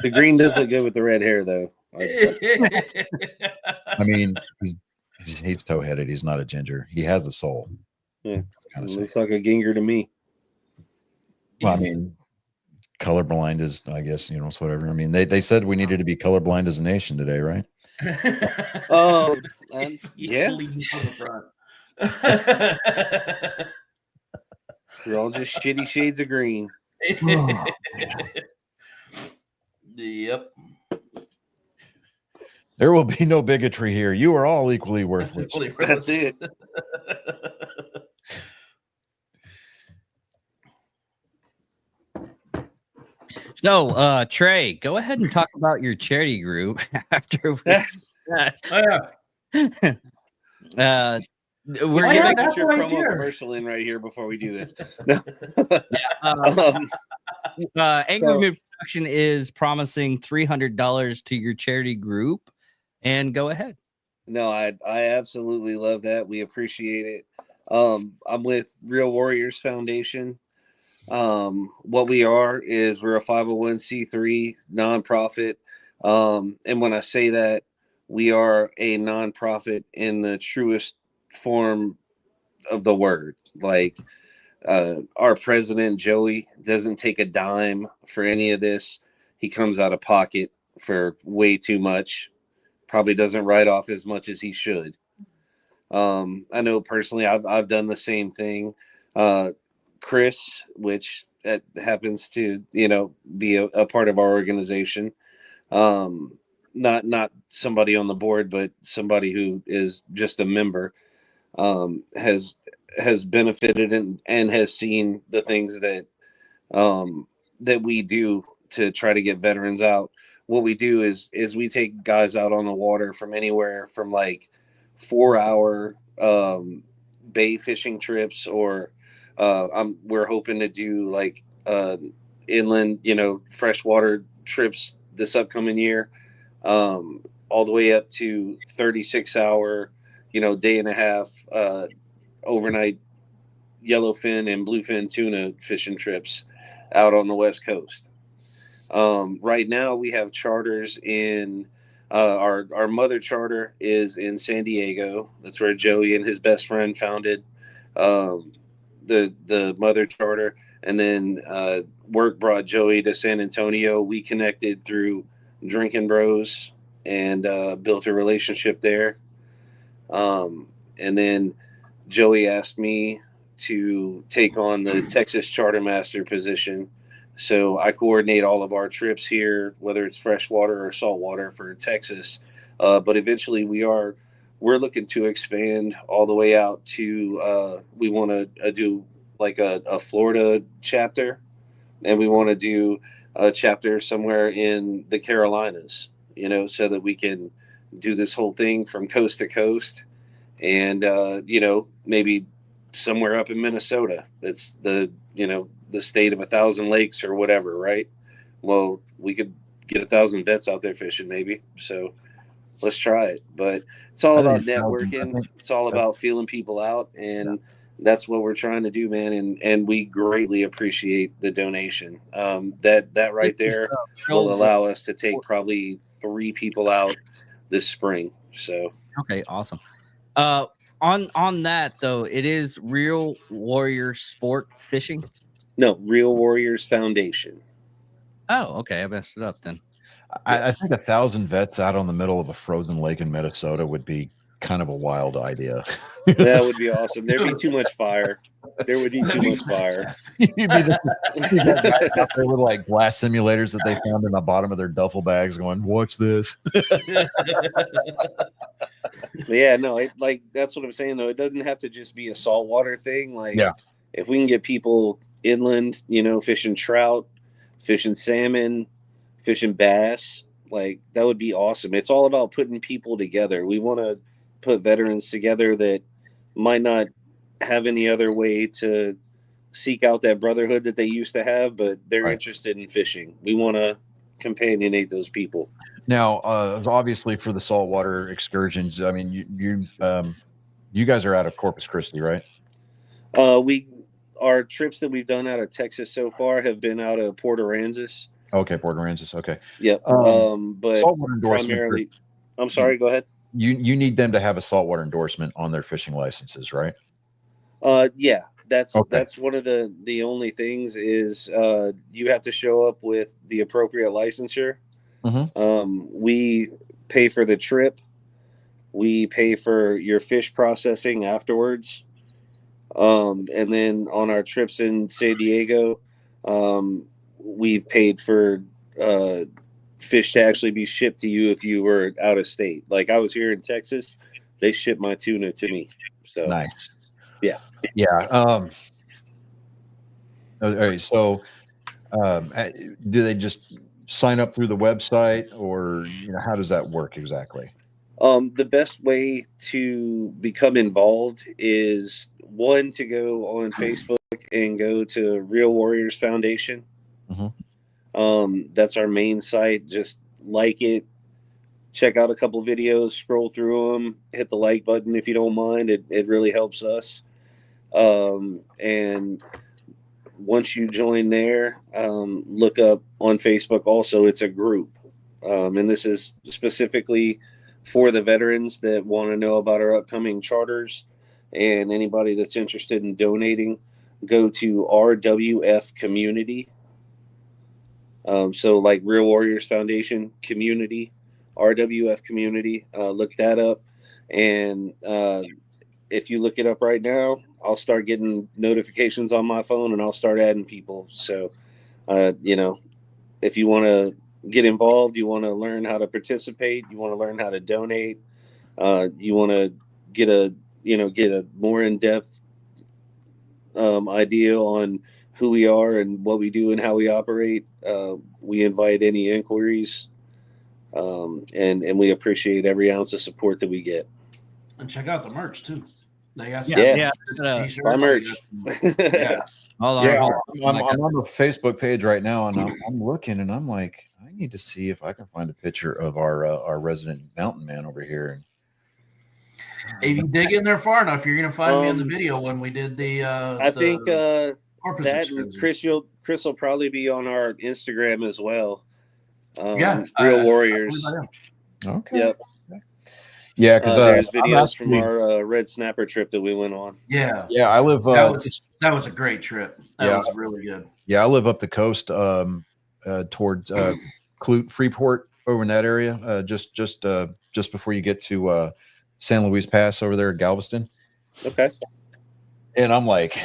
The green does look good with the red hair, though. I mean, he's toe-headed. He's not a ginger. He has a soul. Yeah. Kind of Looks like a ginger to me. Well, I mean, colorblind is, I guess, it's whatever. I mean, they said we needed to be colorblind as a nation today, right? Oh, It's yeah. leading from the front. We're all just shitty shades of green. Yep. There will be no bigotry here. You are all equally worthless. That's it. So, Trey, go ahead and talk about your charity group after we, Oh, yeah. we're Oh, yeah, giving that's Get your why he's promo here. commercial in right here before we do this. Angry Mood Production is promising $300 to your charity group, and go ahead. No, I absolutely love that. We appreciate it. I'm with Real Warriors Foundation. What we are is we're a 501c3 nonprofit. And when I say that, we are a nonprofit in the truest form of the word. Like our president, Joey, doesn't take a dime for any of this. He comes out of pocket for way too much. Probably doesn't write off as much as he should. I know personally, I've done the same thing. Chris, which that happens to be a part of our organization. Not somebody on the board, but somebody who is just a member. Has benefited and has seen the things that we do to try to get veterans out. What we do is we take guys out on the water from anywhere from like 4 hour bay fishing trips, or we're hoping to do like inland, freshwater trips this upcoming year, all the way up to 36-hour, day and a half overnight yellowfin and bluefin tuna fishing trips out on the West Coast. Right now, we have charters in our mother charter is in San Diego. That's where Joey and his best friend founded the mother charter, and then work brought Joey to San Antonio. We connected through Drinking Bros and built a relationship there. And then Joey asked me to take on the Texas Charter Master position. So I coordinate all of our trips here, whether it's freshwater or saltwater for Texas. But eventually we're looking to expand all the way out to, we want to do like a Florida chapter, and we want to do a chapter somewhere in the Carolinas, so that we can do this whole thing from coast to coast. And, maybe somewhere up in Minnesota, that's the state of 1,000 lakes or whatever, right? Well, we could get 1,000 vets out there fishing maybe. So let's try it. But it's all about networking. It's all about feeling people out. And that's what we're trying to do, man. And we greatly appreciate the donation. That right there will allow us to take probably 3 people out this spring. So, okay, awesome. On that though, it is Real Warrior Sport Fishing. No, Real Warriors Foundation. Oh, okay, I messed it up then. I think 1,000 vets out on the middle of a frozen lake in Minnesota would be kind of a wild idea. That would be awesome. There'd be too much fire. There would be too much fire. You'd be the guys out there with like glass simulators that they found in the bottom of their duffel bags going, watch this. Yeah, no, that's what I'm saying though. It doesn't have to just be a saltwater thing. Like, yeah, if we can get people inland, fishing trout, fishing salmon, fishing bass, like that would be awesome. It's all about putting people together. We want to put veterans together that might not have any other way to seek out that brotherhood that they used to have, but they're interested in fishing. We want to companionate those people. Now, obviously for the saltwater excursions, I mean, you guys are out of Corpus Christi, right? Our trips that we've done out of Texas so far have been out of Port Aransas. Okay, Port Aransas. Okay. Yep. But primarily, I'm sorry. Go ahead. You need them to have a saltwater endorsement on their fishing licenses, right? Yeah. That's one of the only things is you have to show up with the appropriate licensure. Mm-hmm. We pay for the trip. We pay for your fish processing afterwards. And then on our trips in San Diego, we've paid for fish to actually be shipped to you if you were out of state. Like I was here in Texas, they shipped my tuna to me. So nice. Yeah. All right. So, do they just sign up through the website, or how does that work exactly? The best way to become involved is to go on Facebook and go to Real Warriors Foundation. Mm-hmm. That's our main site. Just like it, check out a couple videos, scroll through them, hit the like button if you don't mind. It really helps us. And once you join there, look up on Facebook. Also, it's a group, and this is specifically for the veterans that want to know about our upcoming charters, and anybody that's interested in donating. Go to RWF Community. So like Real Warriors Foundation Community, RWF Community. Look that up, and if you look it up right now, I'll start getting notifications on my phone and I'll start adding people. So, if you want to get involved, you want to learn how to participate, you want to learn how to donate, you want to get a more in-depth idea on who we are and what we do and how we operate. We invite any inquiries, and we appreciate every ounce of support that we get. And check out the merch too. They got Yeah. t-shirts, Buy merch. Yeah. Hold on, Yeah, hold on. I'm on the Facebook page right now, and I'm looking, and I'm like, I need to see if I can find a picture of our resident mountain man over here. If you dig in there far enough, you're gonna find me in the video when we did the. I think Corpus that excursion. Chris will probably be on our Instagram as well. Yeah, Real I Warriors. believe I am. Okay. Yep. Yeah, because there's I'm videos from actually- our red snapper trip that we went on. Yeah, Yeah, I live. that was a great trip. That Yeah. was really good. Yeah, I live up the coast, towards Clute, Freeport, over in that area. Just before you get to San Luis Pass over there at Galveston. Okay. And I'm like,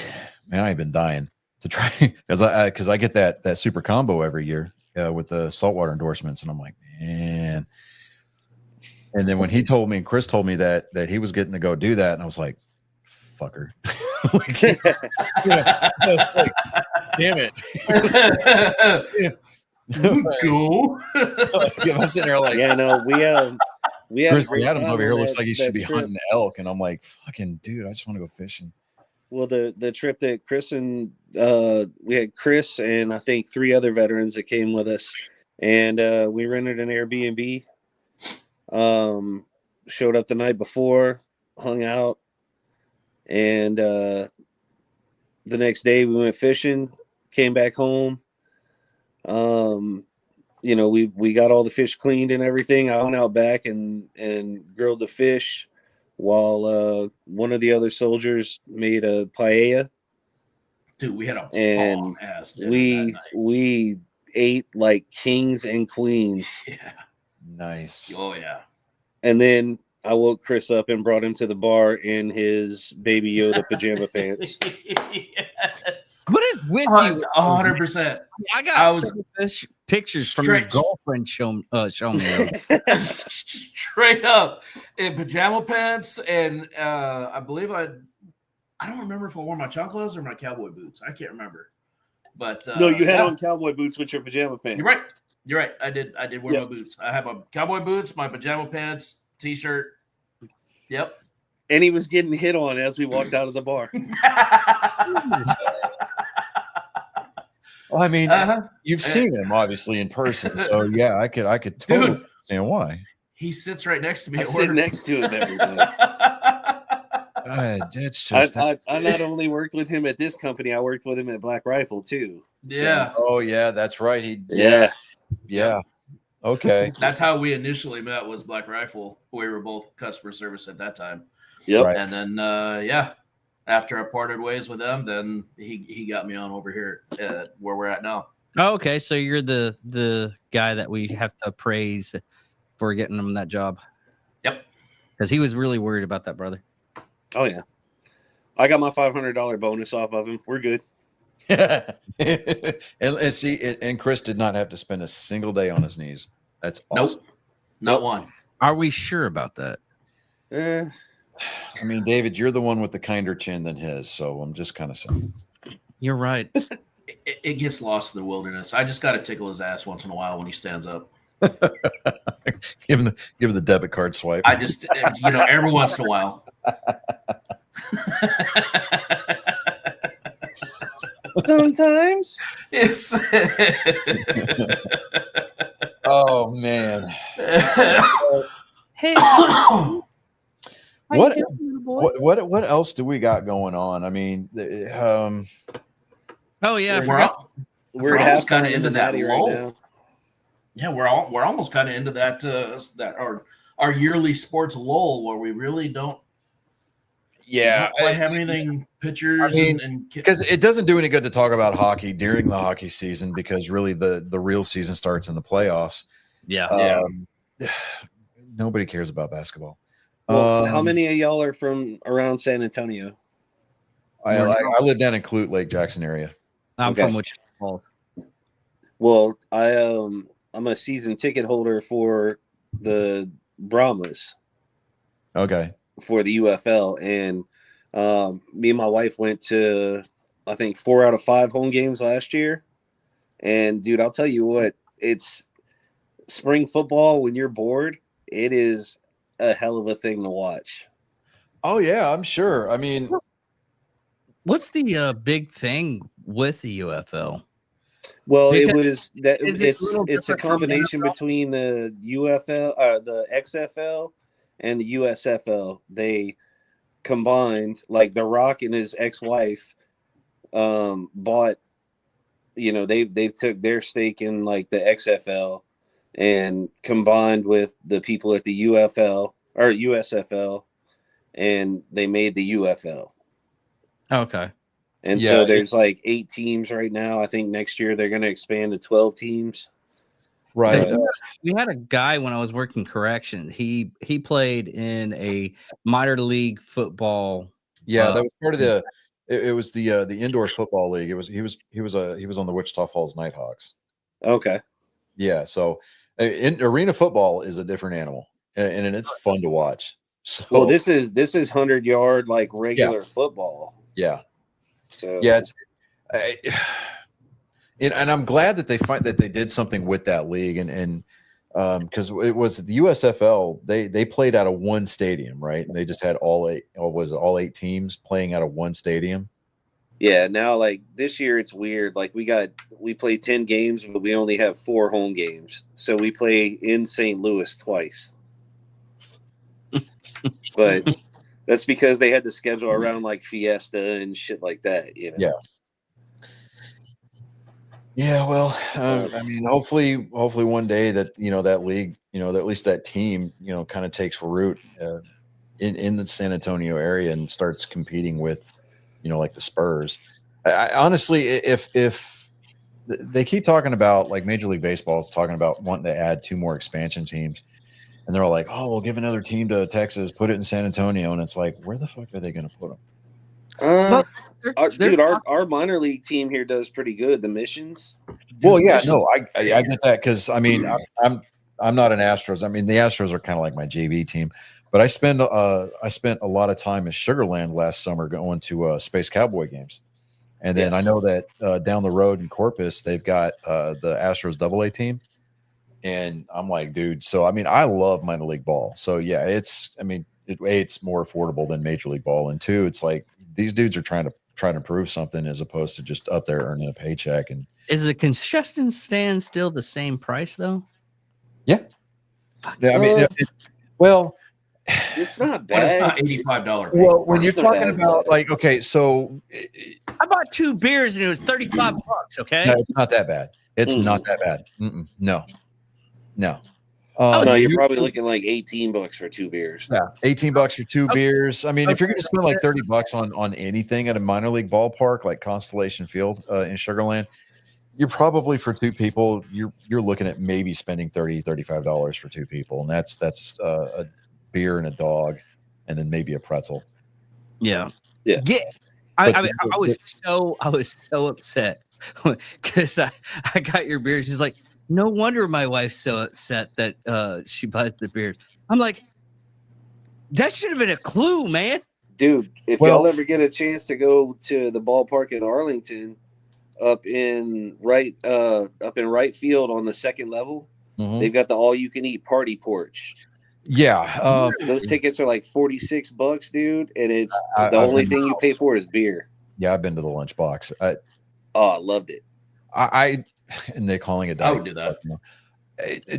man, I've been dying to try because I get that super combo every year with the saltwater endorsements, and I'm like, man. And then when he told me, and Chris told me that he was getting to go do that, and I was like, fucker. Damn it. Cool. I'm sitting there like, Yeah, no, we had Chris a great Adams time over here on looks like he should that be trip. hunting elk, and I'm like, fucking dude, I just want to go fishing. Well, the trip that Chris and we had Chris and I think 3 other veterans that came with us, and we rented an Airbnb. Showed up the night before, hung out, and the next day we went fishing. Came back home. We got all the fish cleaned and everything. I went out back and grilled the fish, while one of the other soldiers made a paella. Dude, we had a And bomb ass dinner that night. we ate like kings and queens. Yeah. Nice. Oh yeah. And then I woke Chris up and brought him to the bar in his Baby Yoda pajama pants. Yes. What is with you? 100%. I got I was- several pictures from your Straight- girlfriend show me. Straight up in pajama pants, and I believe I don't remember if I wore my chanclas or my cowboy boots. I can't remember. But No, you had yeah. on cowboy boots with your pajama pants. You're right. You're right. I did wear Yep. my boots. I have my cowboy boots, my pajama pants, t-shirt. Yep. And he was getting hit on as we walked out of the bar. Well, I mean, Uh-huh. you've seen him obviously in person, so yeah, I could totally Dude. understand why. He sits right next to me I at sit work. next to him every day. It's just I not only worked with him at this company, I worked with him at Black Rifle too. Yeah. oh yeah, that's right. Yeah. Okay. That's how we initially met, was Black Rifle. We were both customer service at that time. Yep. Right. And then after I parted ways with them, then he got me on over here at where we're at now. Oh, okay, so you're the guy that we have to praise for getting him that job. Yep. Because he was really worried about that, brother. Oh yeah. I got my $500 bonus off of him. We're good. and see, and Chris did not have to spend a single day on his knees. That's awesome. Not one. Are we sure about that? Eh, I mean, David, you're the one with the kinder chin than his, so I'm just kind of saying. You're right. It gets lost in the wilderness. I just got to tickle his ass once in a while when he stands up. give him the debit card swipe. I just, every once in a while. sometimes. It's Oh man. Hey, What- you doing, little boys? What else do we got going on? I mean, Oh yeah, I we're forgot. all, We're We're almost half kinda into that Cincinnati lull. right now. yeah, we're almost kind of into that our yearly sports lull where we really don't quite have anything pictures I mean, and because it doesn't do any good to talk about hockey during the hockey season, because really the real season starts in the playoffs. Yeah. Yeah. Nobody cares about basketball. Well, how Um, many of y'all are from around San Antonio? I live down in Clute, Lake Jackson area. I'm Okay. from Wichita Falls. Well, I'm a season ticket holder for the Brahmas Okay. for the UFL, and me and my wife went to I think 4 out of 5 home games last year. And dude, I'll tell you what, it's spring football when you're bored. It is a hell of a thing to watch. Oh yeah, I'm sure. I mean, What's the big thing with the UFL? Well, it Because was that is it a little it's a different from the combination NFL? between the UFL, the XFL, and the USFL. They combined, like The Rock and his ex-wife bought. They took their stake in like the XFL and combined with the people at the UFL or USFL, and they made the UFL. Okay. And Yeah, so there's like 8 teams right now. I think next year they're going to expand to 12 teams. right. But- We had a guy when I was working corrections. He played in a minor league football. Yeah, that was part of the. It was the indoor football league. He was on the Wichita Falls Nighthawks. Okay. Yeah, so in arena football is a different animal, and it's fun to watch. So Well, this is 100-yard like regular football. yeah, So yeah, and I'm glad that they did something with that league, and because it was the USFL, they played out of one stadium, right? And they just had all 8 teams playing out of one stadium. yeah, now like this year it's weird. Like we play 10 games, but we only have 4 home games. So we play in St. Louis twice. But that's because they had to schedule around like Fiesta and shit like that, you know. Yeah. Yeah, well, I mean, hopefully one day that that league, that at least that team, kind of takes root in the San Antonio area and starts competing with, like the Spurs. I honestly, if they keep talking about, like, Major League Baseball is talking about wanting to add 2 more expansion teams, and they're all like, "Oh, we'll give another team to Texas, put it in San Antonio," and it's like, where the fuck are they going to put them? Our minor league team here does pretty good. The Missions. Well, yeah, no, I get that, because I mean, I'm not an Astros. I mean, the Astros are kind of like my JV team, but I spent a lot of time in Sugar Land last summer going to Space Cowboy games, and then I know that down the road in Corpus they've got the Astros AA team, and I'm like, dude. So I mean, I love minor league ball. So yeah, it's more affordable than Major League Ball, and 2, it's like these dudes are trying to prove something as opposed to just up there earning a paycheck. And Is the concession stand still the same price though? yeah, I mean, well, It's not But it's bad. not $85. well, when you're It's not talking bad. about, like, okay, so I bought 2 beers and it was $35. Okay. no, it's not that bad. It's Mm. not that bad. No. No, you're probably looking like $18 for 2 beers. Yeah, $18 for 2 Okay. beers. I mean, if you're going to spend like Okay. $30 on anything at a minor league ballpark like Constellation Field in Sugar Land, you're probably, for 2 people, you're looking at maybe spending $35 for 2 people, and that's a beer and a dog, and then maybe a pretzel. Yeah. Yeah. I was so upset because I got your beer. She's like, no wonder my wife's so upset that she buys the beers. I'm like, that should have been a clue, man. Dude, if Well- y'all ever get a chance to go to the ballpark in Arlington, up in right field on the 2nd level, Mhm. they've got the all-you-can-eat party porch. Yeah, Those tickets are like $46, dude, and it's I- the I've only been- thing you pay for is beer. yeah, I've been to the Lunchbox. Oh, I loved it. I and they're calling it. I would do that.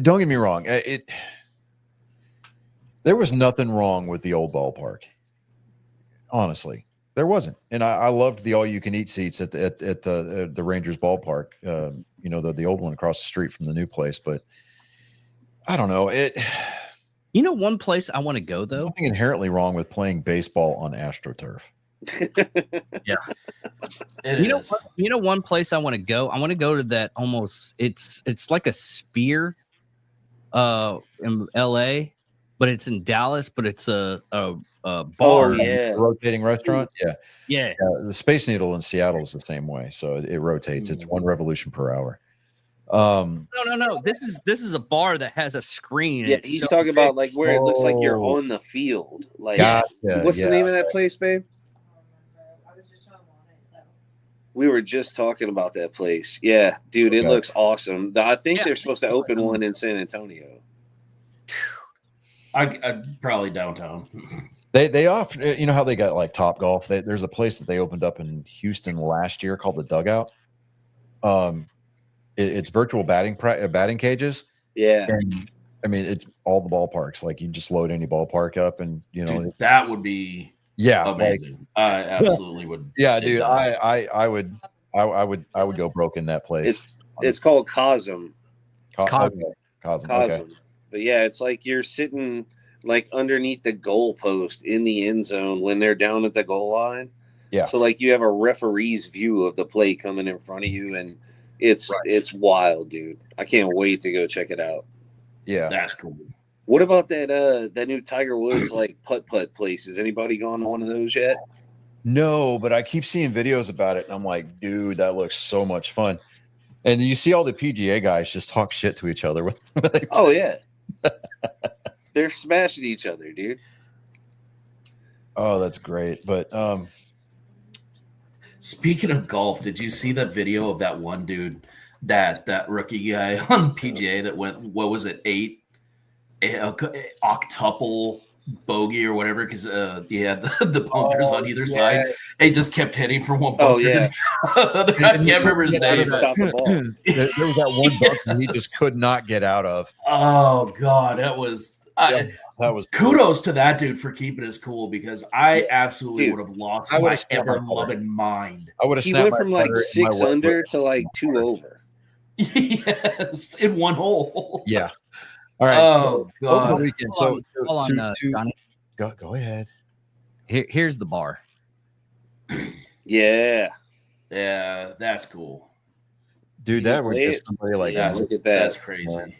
Don't get me wrong. There was nothing wrong with the old ballpark. Honestly, there wasn't, and I loved the all-you-can-eat seats at the Rangers ballpark. The old one across the street from the new place. But I don't know it. You know, one place I want to go There's though. something inherently wrong with playing baseball on AstroTurf. It You know, is. one place I want to go. I want to go to that almost. It's like a Sphere, in LA, but it's in Dallas, but it's a bar. Oh, yeah. Rotating restaurant. Yeah. Yeah. The Space Needle in Seattle is the same way. So it rotates. It's 1 revolution per hour. No. This is a bar that has a screen. Yeah, It's he's so talking big. about like where it looks like you're Oh. on the field. Like, Gotcha, what's the name of that place, babe? We were just talking about that place. Yeah, dude, it Okay. looks awesome. I think Yeah. they're supposed to open one in San Antonio. I'd probably downtown. They often, you know how they got like Top Golf. There's a place that they opened up in Houston last year called the Dugout. It's virtual batting cages. Yeah. And I mean, it's all the ballparks. Like you just load any ballpark up, and you know, Dude, that would be yeah, like, amazing. I absolutely would. yeah, dig dude. that. I would go broke in that place. It's called Cosm. Cosm. Okay. Cosm. But yeah, it's like you're sitting like underneath the goal post in the end zone when they're down at the goal line. Yeah. So like you have a referee's view of the play coming in front of you, and it's wild, dude. I can't wait to go check it out. Yeah. That's cool. What about that new Tiger Woods like putt place? Has anybody gone to one of those yet? No, but I keep seeing videos about it, and I'm like, dude, that looks so much fun. And you see all the PGA guys just talk shit to each other. Oh yeah. They're smashing each other, dude. Oh, that's great. But Speaking of golf, did you see that video of that one dude, that rookie guy on PGA that went, what was it, 8 octuple bogey or whatever, because he had the bunkers on either side. He just kept hitting from one bunker. Oh yeah. I can't remember his name. Stop the ball. there was that one bunker he just could not get out of. Oh God, that was. Yeah, that was Kudos to that dude for keeping his cool, because I absolutely Dude, would have lost I my would've snapped my ever loving mind. I would have He snapped went my from like putter and my 6 wet under foot. to like 2 over. Yes, in one hole. Yeah. All right. Oh Over the God. weekend. Hold So on, Johnny. go ahead. Here's the bar. Yeah. Yeah, that's cool. Dude, You that would play get it. somebody like Yeah, that. Look at that. That's crazy.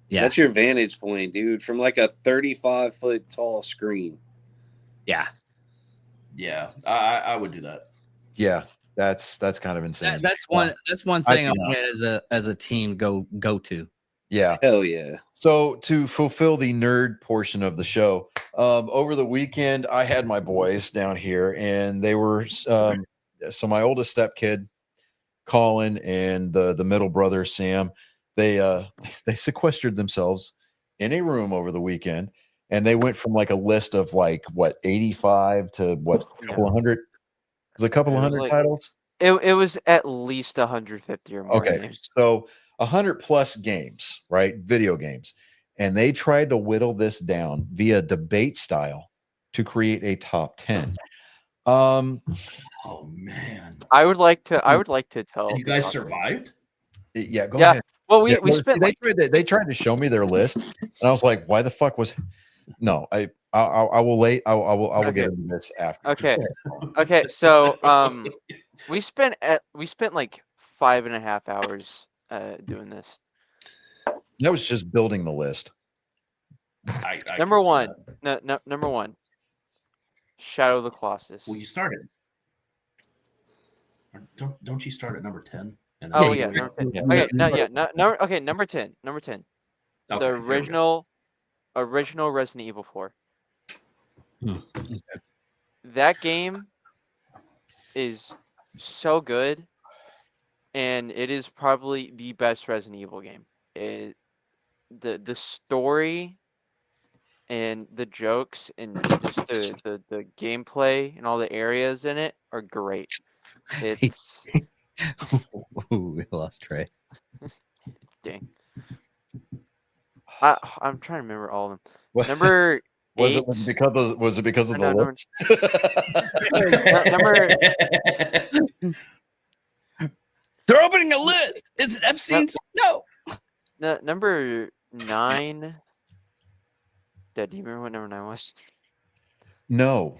Yeah. That's your vantage point, dude. From like a 35-foot tall screen. Yeah. Yeah, I would do that. Yeah, that's kind of insane. That's one I thing I cannot. want as a team go to. Yeah. Hell yeah. So to fulfill the nerd portion of the show, over the weekend I had my boys down here, and they were so my oldest stepkid, Colin, and the middle brother Sam, they sequestered themselves in a room over the weekend, and they went from like a list of like what 85 to what a couple of hundred. Was it a couple of It was hundred like- titles? It was at least 150 or more. Okay, games. so 100 plus games, right? Video games. And they tried to whittle this down via debate style to create a top 10. Oh man, I would like to tell. and you the guys audience. survived. Yeah, go Yeah, ahead. Well, we Yeah, well, spent they like, tried to show me their list, and I was like, why the fuck was no, I will I will Okay. get into this after. okay. So we spent like 5.5 hours doing this. That was just building the list. I Number can see one. that. No, number one. Shadow of the Colossus. Well, you started. Or don't you start at number 10? And Oh Yeah, yeah, you number 10. Yeah. Okay, no, yeah, no, okay, number 10. Number 10. Okay, The here we go. original Resident Evil 4. Hmm. That game is so good, and it is probably the best Resident Evil game. The story and the jokes and just the gameplay and all the areas in it are great. It's Ooh, we lost Trey. dang. I'm trying to remember all of them. What- Number was 8. it because of No, the number- list? They're opening a list. It's Epstein's. No. Number 9. Dad, do you remember what number 9 was? No,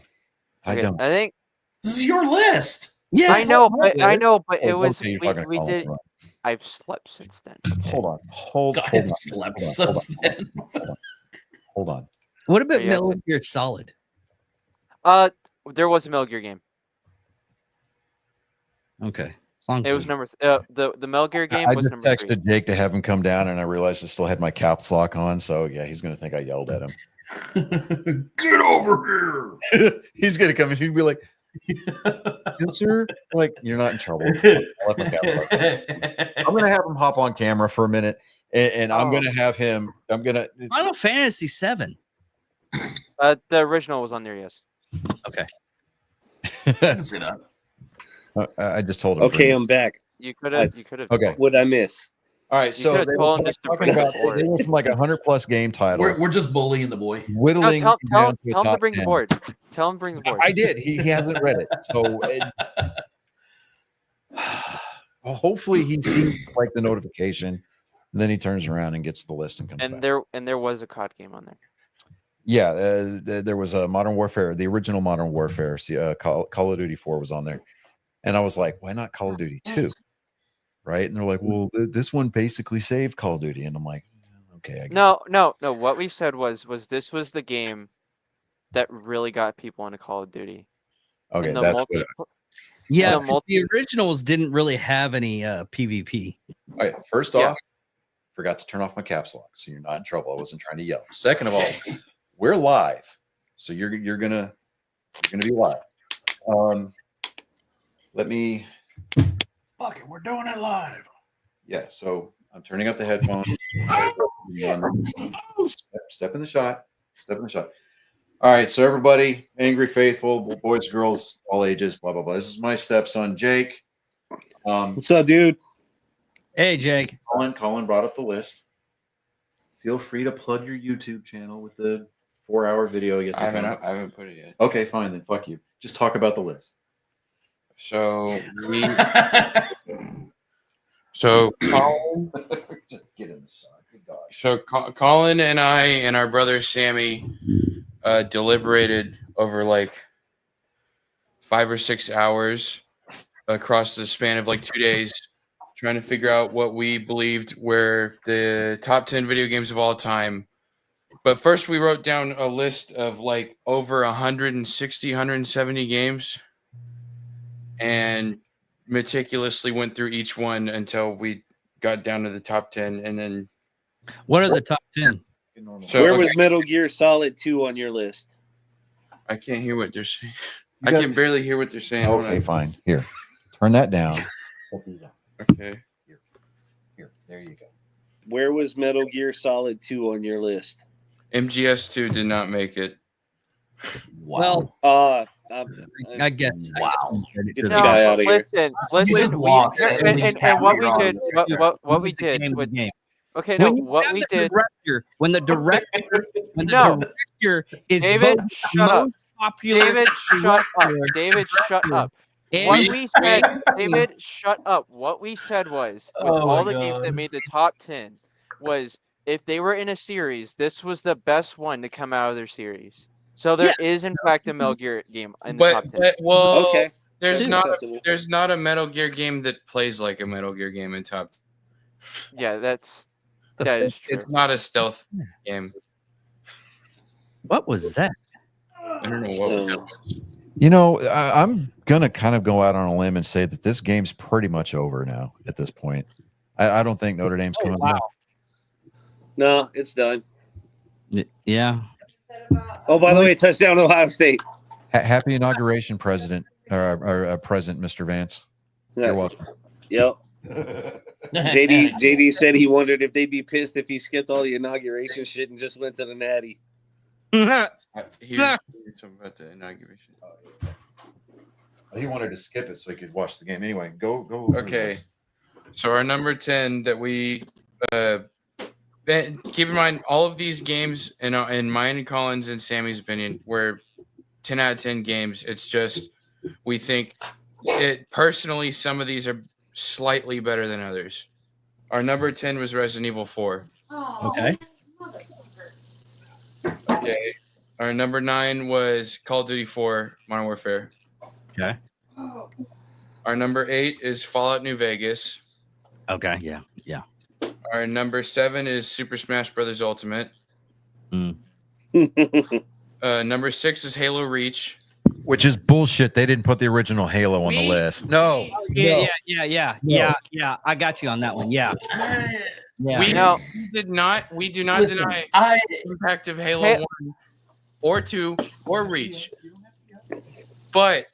I Okay, don't. I think This is your list. Yes. I know, but Oh, it was okay, you're talking we about did. Colin. I've slept since then. Okay. Hold on. Hold God, on. slept Hold on. since then. Hold on. What about Yeah. Metal Gear Solid? There was a Metal Gear game. Okay. As long It as was there's- the Metal Gear game I was just number 3. texted Jake to have him come down, and I realized I still had my caps lock on. So yeah, he's gonna think I yelled at him. Get over here. He's gonna come in and be like, "Yes, sir." Like, you're not in trouble. I left my cap lock. I'm gonna have him hop on camera for a minute, and I'm Oh. gonna have him. I'm gonna. Final Fantasy 7. The original was on there, yes. I can see that. I just told him. Okay, I'm back. You could have. Okay. What'd I miss? All right. You So could've they told were him just to talking bring about the board. they went from like 100+ game titles, We're just bullying the boy. No, whittling tell down to a him to top bring the 10. board. Tell him to bring the board. I did. He hasn't read it, so well, hopefully he sees like the notification, and then he turns around and gets the list and comes back. There was a COD game on there. Yeah, there was a Modern Warfare, the original Modern Warfare. Call of Duty 4 was on there, and I was like, why not Call of Duty 2? Right? And they're like, well, this one basically saved Call of Duty, and I'm like, okay. I get it. No. What we said was this was the game that really got people into Call of Duty. Okay, And the that's multi- what. Yeah, the multi- the originals didn't really have any PvP. All right, first Yeah. off, forgot to turn off my caps lock, so you're not in trouble. I wasn't trying to yell. Second of all, we're live, so you're gonna be live. Let me. Fuck it, we're doing it live. Yeah, so I'm turning up the headphones. Step in the shot. Step in the shot. All right, so everybody, angry faithful, boys, girls, all ages, blah blah blah. This is my stepson, Jake. What's up, dude? Hey, Jake. Colin brought up the list. Feel free to plug your YouTube channel with the 4-hour video yet to I come. haven't put it yet. Okay, fine then. Fuck you. Just talk about the list. So so Colin, Just get in the shot. Good God. so Colin and I and our brother Sammy deliberated over like 5 or 6 hours across the span of like 2 days, trying to figure out what we believed were the top 10 video games of all time. But first we wrote down a list of like over 160, 170 games and meticulously went through each one until we got down to the top 10. And then What are the top 10? So Where okay, was Metal Gear Solid 2 on your list? I can't hear what they're saying. You I got- can barely hear what they're saying. Hold Okay, on. fine. Here, turn that down. Okay. Here, there you go. Where was Metal Gear Solid 2 on your list? MGS2 did not make it. Wow. Well, Um, I guess. Wow. Get No, this guy but outta here. listen. just lost at And least what we half did, your what we did with game. okay, no, When you what have we the did, when the director No. is David, voted shut up. most popular David, shut up. David, shut up. What and we said, David, shut up. What we said was, with Oh all my the games that God. made the top 10, was if they were in a series, this was the best one to come out of their series. So there is, in fact, a Metal Gear game in the top 10. Well, Okay. there's That's not acceptable. there's not a Metal Gear game that plays like a Metal Gear game in top. Yeah, that is true. It's not a stealth game. What was that? I don't know what. Um, You know, I'm gonna kind of go out on a limb and say that this game's pretty much over now at this point. I don't think Notre Dame's coming back. No, it's done. Yeah. Oh, by the way, touchdown Ohio State. Happy inauguration, President or President Mr. Vance. You're welcome. Yep. JD said he wondered if they'd be pissed if he skipped all the inauguration shit and just went to the Natty. He was talking about the inauguration. He wanted to skip it so he could watch the game. Anyway, go. Okay. So our number 10 that we keep in mind, all of these games in mine and Collins and Sammy's opinion were 10 out of 10 games. It's just we think it personally some of these are slightly better than others. Our number 10 was Resident Evil 4. Okay. Okay. Our number 9 was Call of Duty 4 Modern Warfare. Okay. Our number 8 is Fallout New Vegas. Okay. Yeah. Yeah. Our number 7 is Super Smash Brothers Ultimate. Mm. Number 6 is Halo Reach. Which is bullshit. They didn't put the original Halo on the Me? list. No. Yeah, no. yeah. I got you on that one. Yeah. Yeah. We No. we do not Listen, deny the impact of Halo Hey- 1 or 2 or Reach. But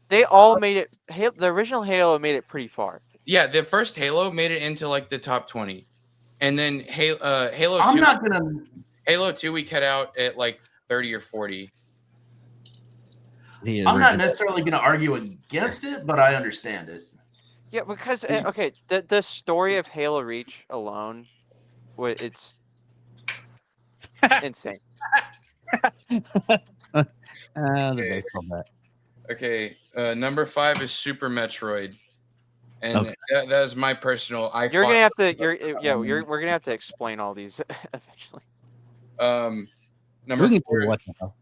They all made it. The original Halo made it pretty far. yeah, the first Halo made it into like the top 20. And then Halo 2 I'm not gonna. Halo 2 we cut out at like 30 or 40. I'm not necessarily gonna argue against it, but I understand it. Yeah, because okay, the story of Halo Reach alone, it's insane. The Okay. baseball bat. Okay, number 5 is Super Metroid. And Okay. that is my personal We're gonna have to explain all these eventually. Number We can 4 do what the hell.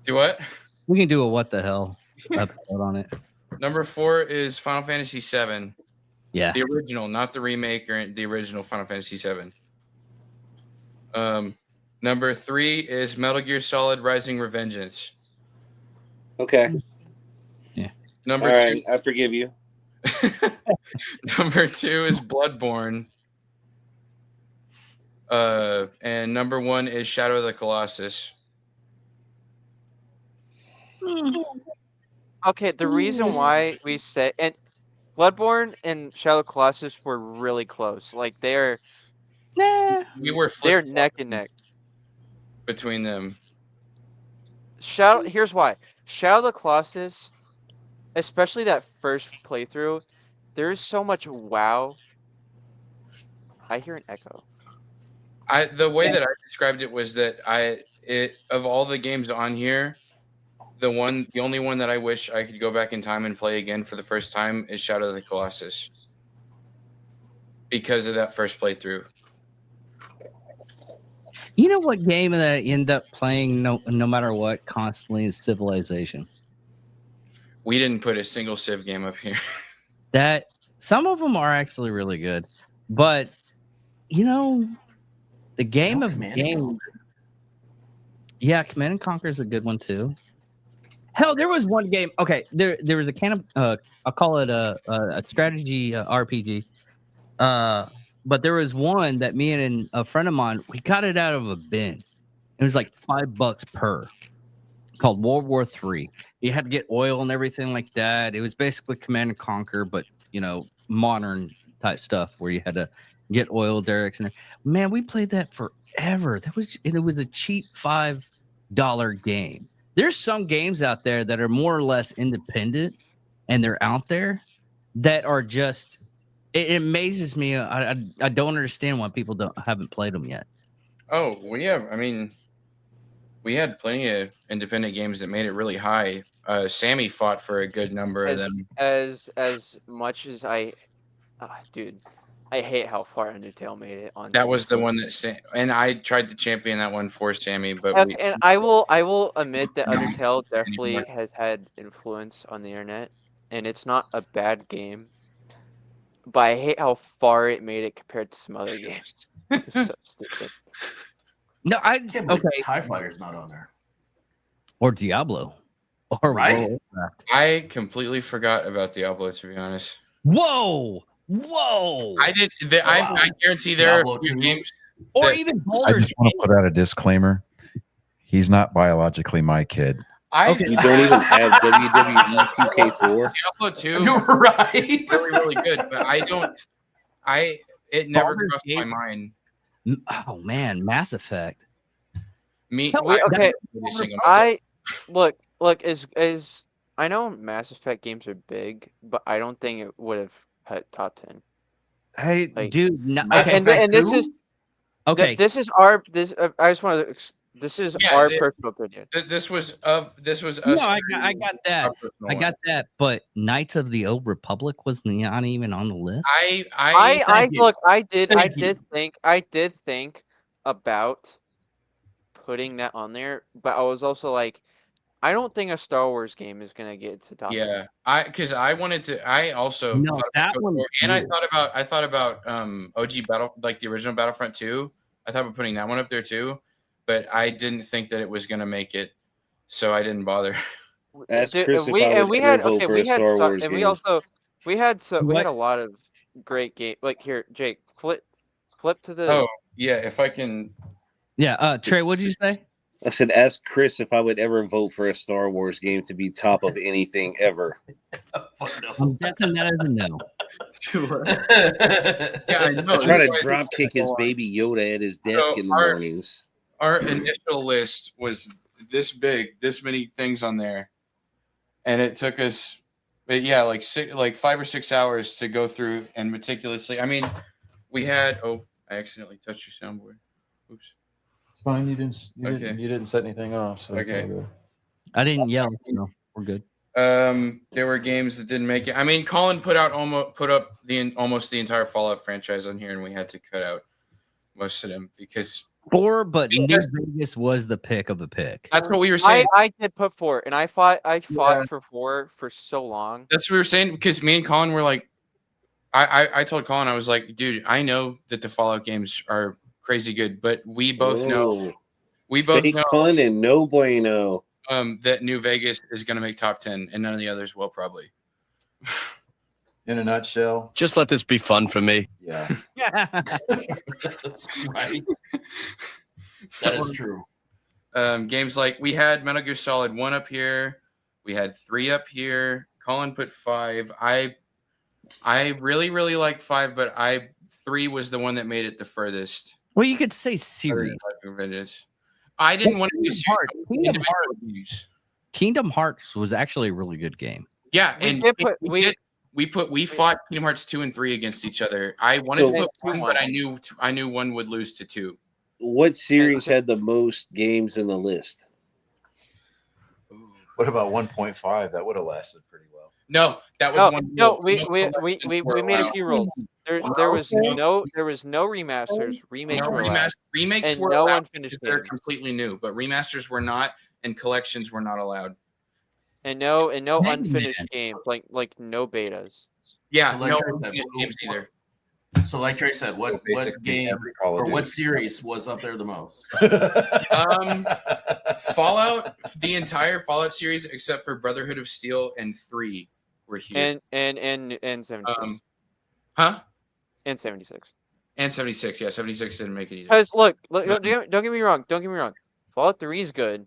do what? We can do a what the hell episode on it. Number 4 is Final Fantasy 7. Yeah. The original, not the remake or the original Final Fantasy 7. Number 3 is Metal Gear Solid Rising Revengeance. Okay. Number All 2 right. I forgive you. Number 2 is Bloodborne. And number 1 is Shadow of the Colossus. Okay, the reason why we said and Bloodborne and Shadow of the Colossus were really close. Like they're Nah. We were they're flip neck and neck. between them. Here's why. Shadow of the Colossus, especially that first playthrough, there's so much wow. I hear an echo. The way that I described it was that of all the games on here, the only one that I wish I could go back in time and play again for the first time is Shadow of the Colossus. Because of that first playthrough. You know what game that I end up playing no matter what constantly is Civilization. We didn't put a single Civ game up here. That some of them are actually really good, but you know, the game No, of Command and games. Conquer. Yeah, Command and Conquer is a good one too. Hell, there was one game. Okay, there was a can of I'll call it a strategy RPG. But there was one that me and a friend of mine, we got it out of a bin. It was like $5 per, called World War III. You had to get oil and everything like that. It was basically Command and Conquer, but you know, modern type stuff where you had to get oil derricks and man, we played that forever. It was a cheap $5 game. There's some games out there that are more or less independent and they're out there that are just it amazes me. I don't understand why people haven't played them yet. Oh, we have. I mean, we had plenty of independent games that made it really high. Sammy fought for a good number of them. As much as dude, I hate how far Undertale made it on. That was the one that, and I tried to champion that one for Sammy, but And I will admit that Undertale definitely has had influence on the internet, and it's not a bad game. But I hate how far it made it compared to some other games. It's so stupid. No, I can't believe TIE Fighter's not on there. Or Diablo. Or Right. World of Warcraft. I completely forgot about Diablo, to be honest. Whoa! I did. I guarantee there Diablo are a few 2. games. Or that- even I Baldur's just want to put out a disclaimer. He's not biologically my kid. Okay. You don't even have WWE 2K4. Diablo 2 You're right. really, really good, but it never Baldur's crossed my Gate- mind. Oh man, Mass Effect. Me, Hell, Okay, every single- I look as I know Mass Effect games are big, but I don't think it would have hit top 10. Hey, Like- dude. No, Mass okay. Effect this 2? is Okay. this is I just want to. This is Yeah, our it- personal opinion. This was us. No, I got that. our personal I one. got that. But Knights of the Old Republic was not even on the list. I Thank you. look. I did Thank you. think about putting that on there, but I was also like, I don't think a Star Wars game is gonna get to top 10. Yeah, because I wanted to. I also No, thought that about one KOTOR, was and I cool. thought about OG Battle, like the original Battlefront 2. I thought about putting that one up there too. but I didn't think that it was going to make it, so I didn't bother. Ask Dude, Chris and if I and would we ever had vote okay, for we a had Star so, Wars and game. we also we had What? a lot of great game. Like here, Jake, flip to the. Oh, yeah, if I can. Yeah. Trey, what did you say? I said, ask Chris if I would ever vote for a Star Wars game to be top of anything ever. Fuck no. I'm guessing that is a no. Yeah, I know. I try to that's why- drop kick his baby Yoda at his desk So in the our- mornings. Our initial list was this big, this many things on there, and it took us, like 5 or 6 hours to go through and meticulously. I mean, we had. Oh, I accidentally touched your soundboard. Oops. It's fine. You didn't. Okay. You didn't set anything off. So it's Okay. all good. I didn't yell. No, we're good. There were games that didn't make it. I mean, Colin put up almost the entire Fallout franchise on here, and we had to cut out most of them because 4, but New Yes. Vegas was the pick of the pick. that's what we were saying. I did put 4, and I fought Yeah. for 4 for so long. That's what we were saying because me and Colin were like, I told Colin, I was like, dude, I know that the Fallout games are crazy good, but we both know Fake fun and no bueno. that New Vegas is going to make top 10, and none of the others will probably. In a nutshell, Just let this be fun for me. yeah. That's right. That is true. Games like we had Metal Gear Solid 1 up here, we had 3 up here. Colin put 5. I really liked 5, but 3 was the one that made it the furthest. Well, you could say series. I didn't want to do Kingdom series. Hearts. I wanted Kingdom individual Hearts. reviews. Kingdom Hearts was actually a really good game. Yeah, We and did put- we fought Kingdom Hearts 2 and 3 against each other. I wanted So- to put Too 1, but I much. knew 1 would lose to 2. What series had the most games in the list? What about 1.5? That would have lasted pretty well. No, that was No, one. no, we were made a allowed. few rules. There was no remasters. Remakes No were allowed, remakes and were no allowed unfinished because they're games, completely new, but remasters were not, and collections were not allowed. and no Mega unfinished Man. games, like no betas. Yeah, So like no Trey said, unfinished games either. So, like Trey said, what game every Call of or Duty. what series was up there the most? Fallout, the entire Fallout series except for Brotherhood of Steel and 3 were huge. And 76. Huh? And 76. And 76. Yeah, 76 didn't make it either. Because look, don't get me wrong. Don't get me wrong. Fallout 3 is good,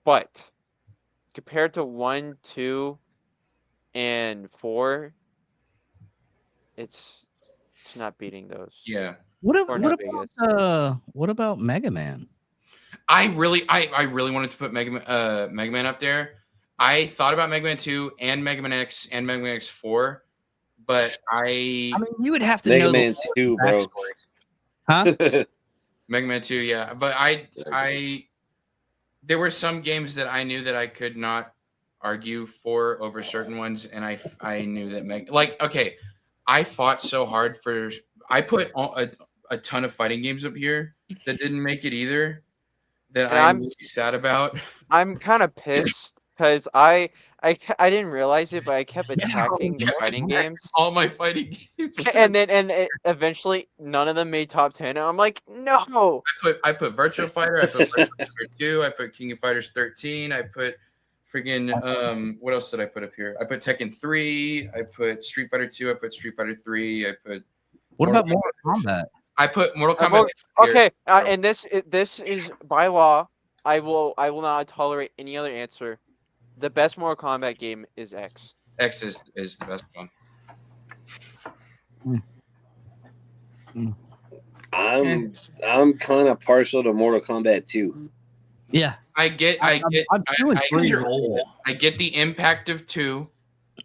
but compared to 1, 2, and 4, it's not beating those. Yeah. What Or no what about Mega Man? I really wanted to put Mega Man up there. I thought about Mega Man 2 and Mega Man X and Mega Man X4, but I mean, you would have to Mega know Man 2, bro. Huh? Mega Man 2, yeah. But I there were some games that I knew that I could not argue for over certain ones, and I knew that okay, I fought so hard for. I put a ton of fighting games up here that didn't make it either. That And I'm really sad about. I'm kind of pissed because I didn't realize it, but I kept attacking the fighting games, All my fighting games. and eventually none of them made top 10. And I'm like, no. I put Virtua Fighter. I put Virtua Fighter 2. I put King of Fighters 13. I put friggin' what else did I put up here? I put Tekken 3. I put Street Fighter 2. I put Street Fighter 3. I put What about Mortal Mortal Kombat? I put Mortal Uh, Kombat. Mor- here. Okay, and this is by law. I will not tolerate any other answer. The best Mortal Kombat game is X. X is the best one. I'm kind of partial to Mortal Kombat 2. Yeah, I get I'm feeling pretty You're old. I get the impact of 2.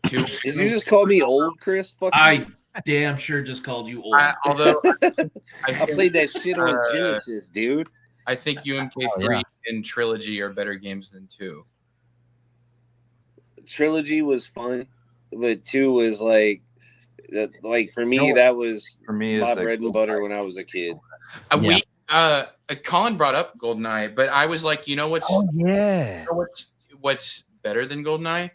Did you just call me old, Chris? Fuck you. I damn sure just called you old. Although I played that shit on Uh, Genesis, dude. I think UMK3 yeah. and Trilogy are better games than 2. Trilogy was fun, but 2 was like for me, No. that was For me, is my the bread and butter when I was a kid. Colin brought up GoldenEye, but I was like, you know what's yeah. you know what's better than GoldenEye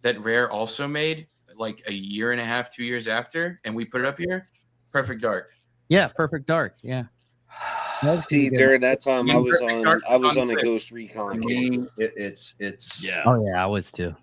that Rare also made like a year and a half, 2 years after, and we put it up here? Perfect Dark. Yeah, Perfect Dark. Yeah. See, during that time, I was Perfect on Dark I was on on a Twitch. Ghost For Recon. me, it's Yeah. Oh yeah, I was too.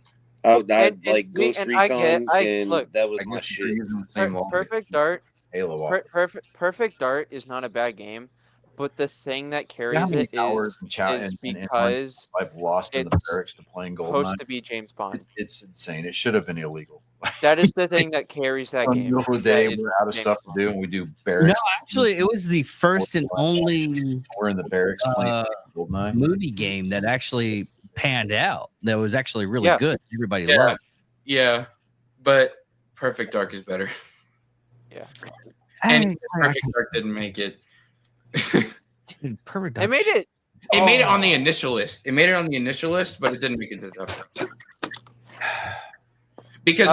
I And like me- Ghost and Recon, I look, that was I my guess you're shit. using the same logic. Perfect Dart. Halo off. Perfect Dart is not a bad game, but the thing that You know how carries many it hours is and chat is and because I've lost in the it's barracks to playing Goldeneye. supposed to be James Bond. It's insane. It should have been illegal. That is the thing that carries that In the game. middle of the that day, it's we're out of James stuff to Bond. do, and we do No, barracks. actually, it was the first and only We're in the barracks playing Goldeneye. movie game that actually panned out. That was actually really Yeah. good. Everybody Yeah. loved. Yeah, but Perfect Dark is better. Yeah. And Perfect Dark didn't make it. Dude, Perfect It Dark. made it. It made it on the initial list. It made it on the initial list, but it didn't make it to the top 10. Because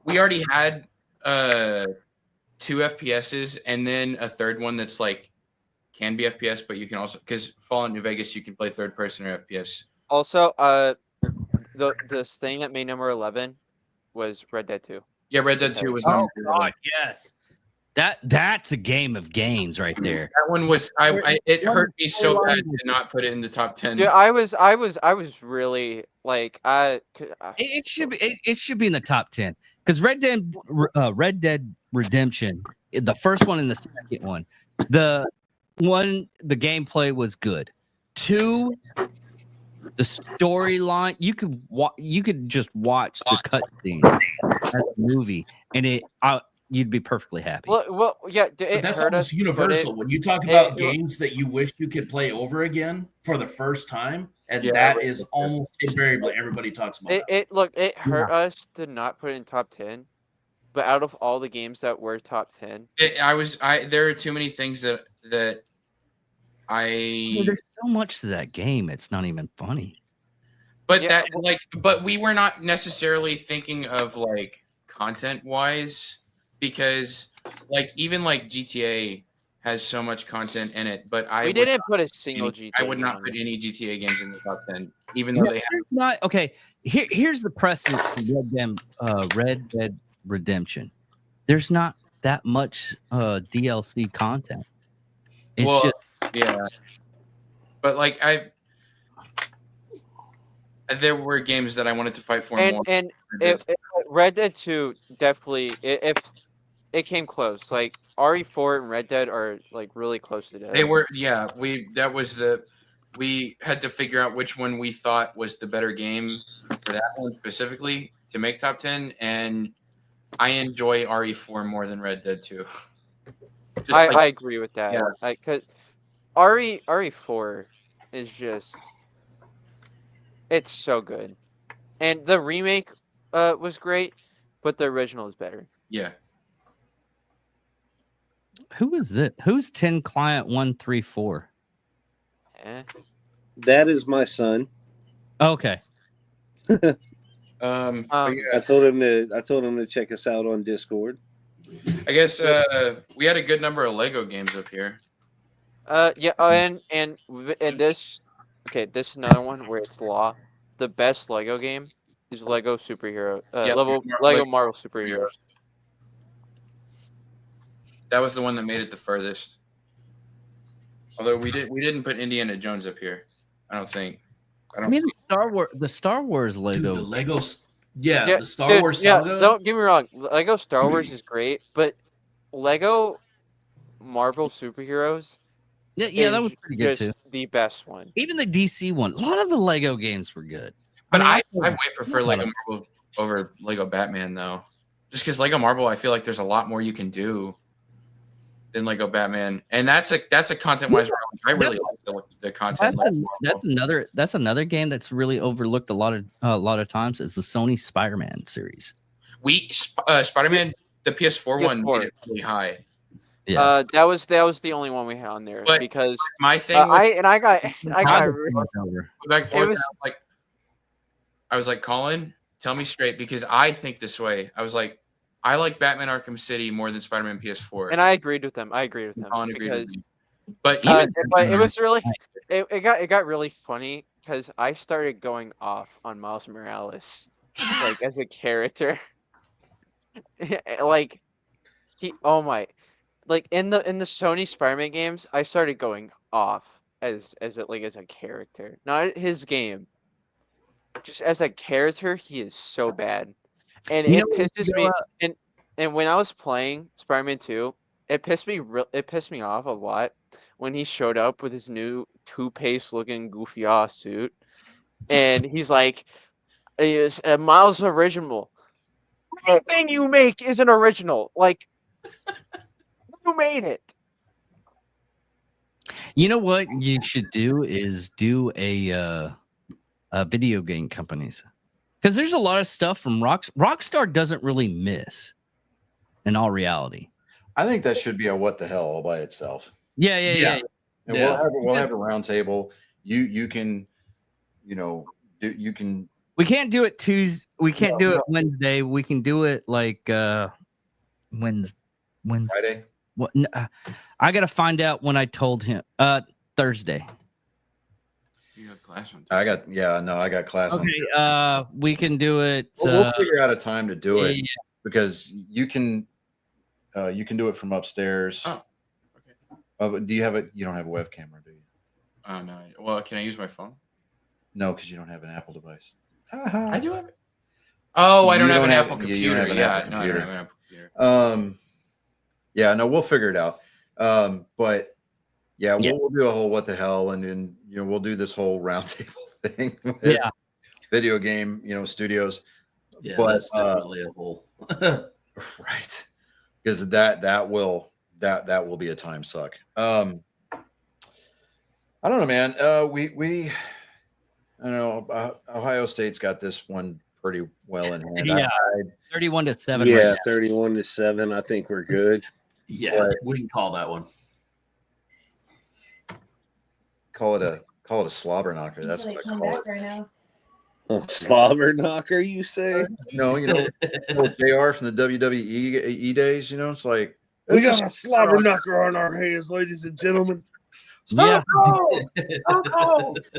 we already had 2 FPSs and then a third one that's like can be FPS, but you can also, because Fallout New Vegas, you can play third person or FPS. Also, this thing that made number 11 was Red Dead 2. Yeah, Red Dead 2 was Oh number 11. God, yes. That's a game of games right there. That one was it hurt me so bad to not put it in the top 10. Dude, I was really like It should be in the top 10 because Red Dead Redemption, the first one and the second one, the gameplay was good. 2, the storyline, you could just watch the cutscenes as a movie and you'd be perfectly happy. well yeah, But it that's hurt almost us. universal. When you talk about games that you wish you could play over again for the first time, and Yeah, that right. is almost invariably everybody talks about that. It hurt us to not put it in top 10, but out of all the games that were top 10, There are too many things that There's so much to that game, it's not even funny. but Yeah, but we were not necessarily thinking of like content wise, because like even like GTA has so much content in it, but we didn't put a single GTA. I would not on put it. any GTA games in the top 10, even though they have. There's not okay. Here's the precedent for Red Dead Redemption. There's not that much DLC content. It's Well, just yeah, but like there were games that I wanted to fight for more. And Red Dead 2 definitely, if it came close, like RE4 and Red Dead are like really close together. They were, yeah. We had to figure out which one we thought was the better game for that one specifically to make top 10, and I enjoy RE4 more than Red Dead 2. I agree with that. Yeah. Because RE4 is just, it's so good, and the remake was great, but the original is better. Yeah. who is it? Who's 10 Client 134? That is my son. Okay. But yeah, I told him to check us out on Discord. I guess we had a good number of Lego games up here. Yeah. And this, okay, this is another one where it's law. The best Lego game is Lego Superhero. Yeah, Lego Marvel Superheroes. That was the one that made it the furthest. Although we didn't put Indiana Jones up here. I don't think. I mean, the Star Wars Lego. Dude, the Legos, the Star dude, Wars yeah, saga. don't get me wrong. Lego Star Wars is great, but Lego Marvel Superheroes Yeah, that was pretty good just too. the best one. Even the DC one. A lot of the Lego games were good. But I I mean, way prefer Lego Marvel over Lego Batman though. Just because Lego Marvel, I feel like there's a lot more you can do than Lego Batman, and that's a content wise. I really like the content. That's another game that's really overlooked a lot of times. Is the Sony Spider-Man series. Spider-Man, the PS4 one made it really high. Yeah, That was the only one we had on there But because My thing, I got back and forth, it was- I was like, Colin, tell me straight, because I think this way. I was like, I like Batman Arkham City more than Spider-Man PS4. and I agreed with them. Colin agreed with Because me. But even but it was really it got really funny because I started going off on Miles Morales like as a character. Like like in the Sony Spider-Man games, I started going off as a character, not his game. Just as a character, he is so bad, and You it know what, pisses me. And when I was playing Spider-Man 2, it pissed me off a lot when he showed up with his new toothpaste looking goofy ass suit, and he's like, "Is Miles original? Anything you make isn't original. Like, who made it?" You know what you should do is do a video game companies, because there's a lot of stuff from Rockstar doesn't really miss. In all reality, I think that should be a what the hell all by itself. yeah. And Yeah. we'll have a round table. You can, you can. We can't do it Tuesday. We can't No, do it no. Wednesday. We can do it like Wednesday. Friday. What? I gotta find out when I told him. Thursday. You have class on. I got class. on Okay. We can do it. We'll figure out a time to do it yeah. because you can do it from upstairs. Oh, okay. But do you have it? You don't have a web camera, do you? Oh no. Well, can I use my phone? No, because you don't have an Apple device. I do have it. Oh, I don't You have don't an have- Apple yeah, you don't computer. have an Yeah, Apple no, I don't computer. have an Apple computer. Yeah, no, we'll figure it out. But yeah, Yeah. we'll do a whole what the hell, and then we'll do this whole roundtable thing. With Yeah. video game, studios, Yeah, But, that's definitely a whole. right? Because that will be a time suck. I don't know, man. I don't know. Ohio State's got this one pretty well in hand. Yeah. 31-7. Right Yeah, now. 31-7. I think we're good. Yeah, But- we can call that one. Call it a slobber knocker. That's what I call it. right now. Slobber knocker, you say? No, JR from the WWE days. It's like We it's got just- a slobber knocker on our hands, ladies and gentlemen. Yeah.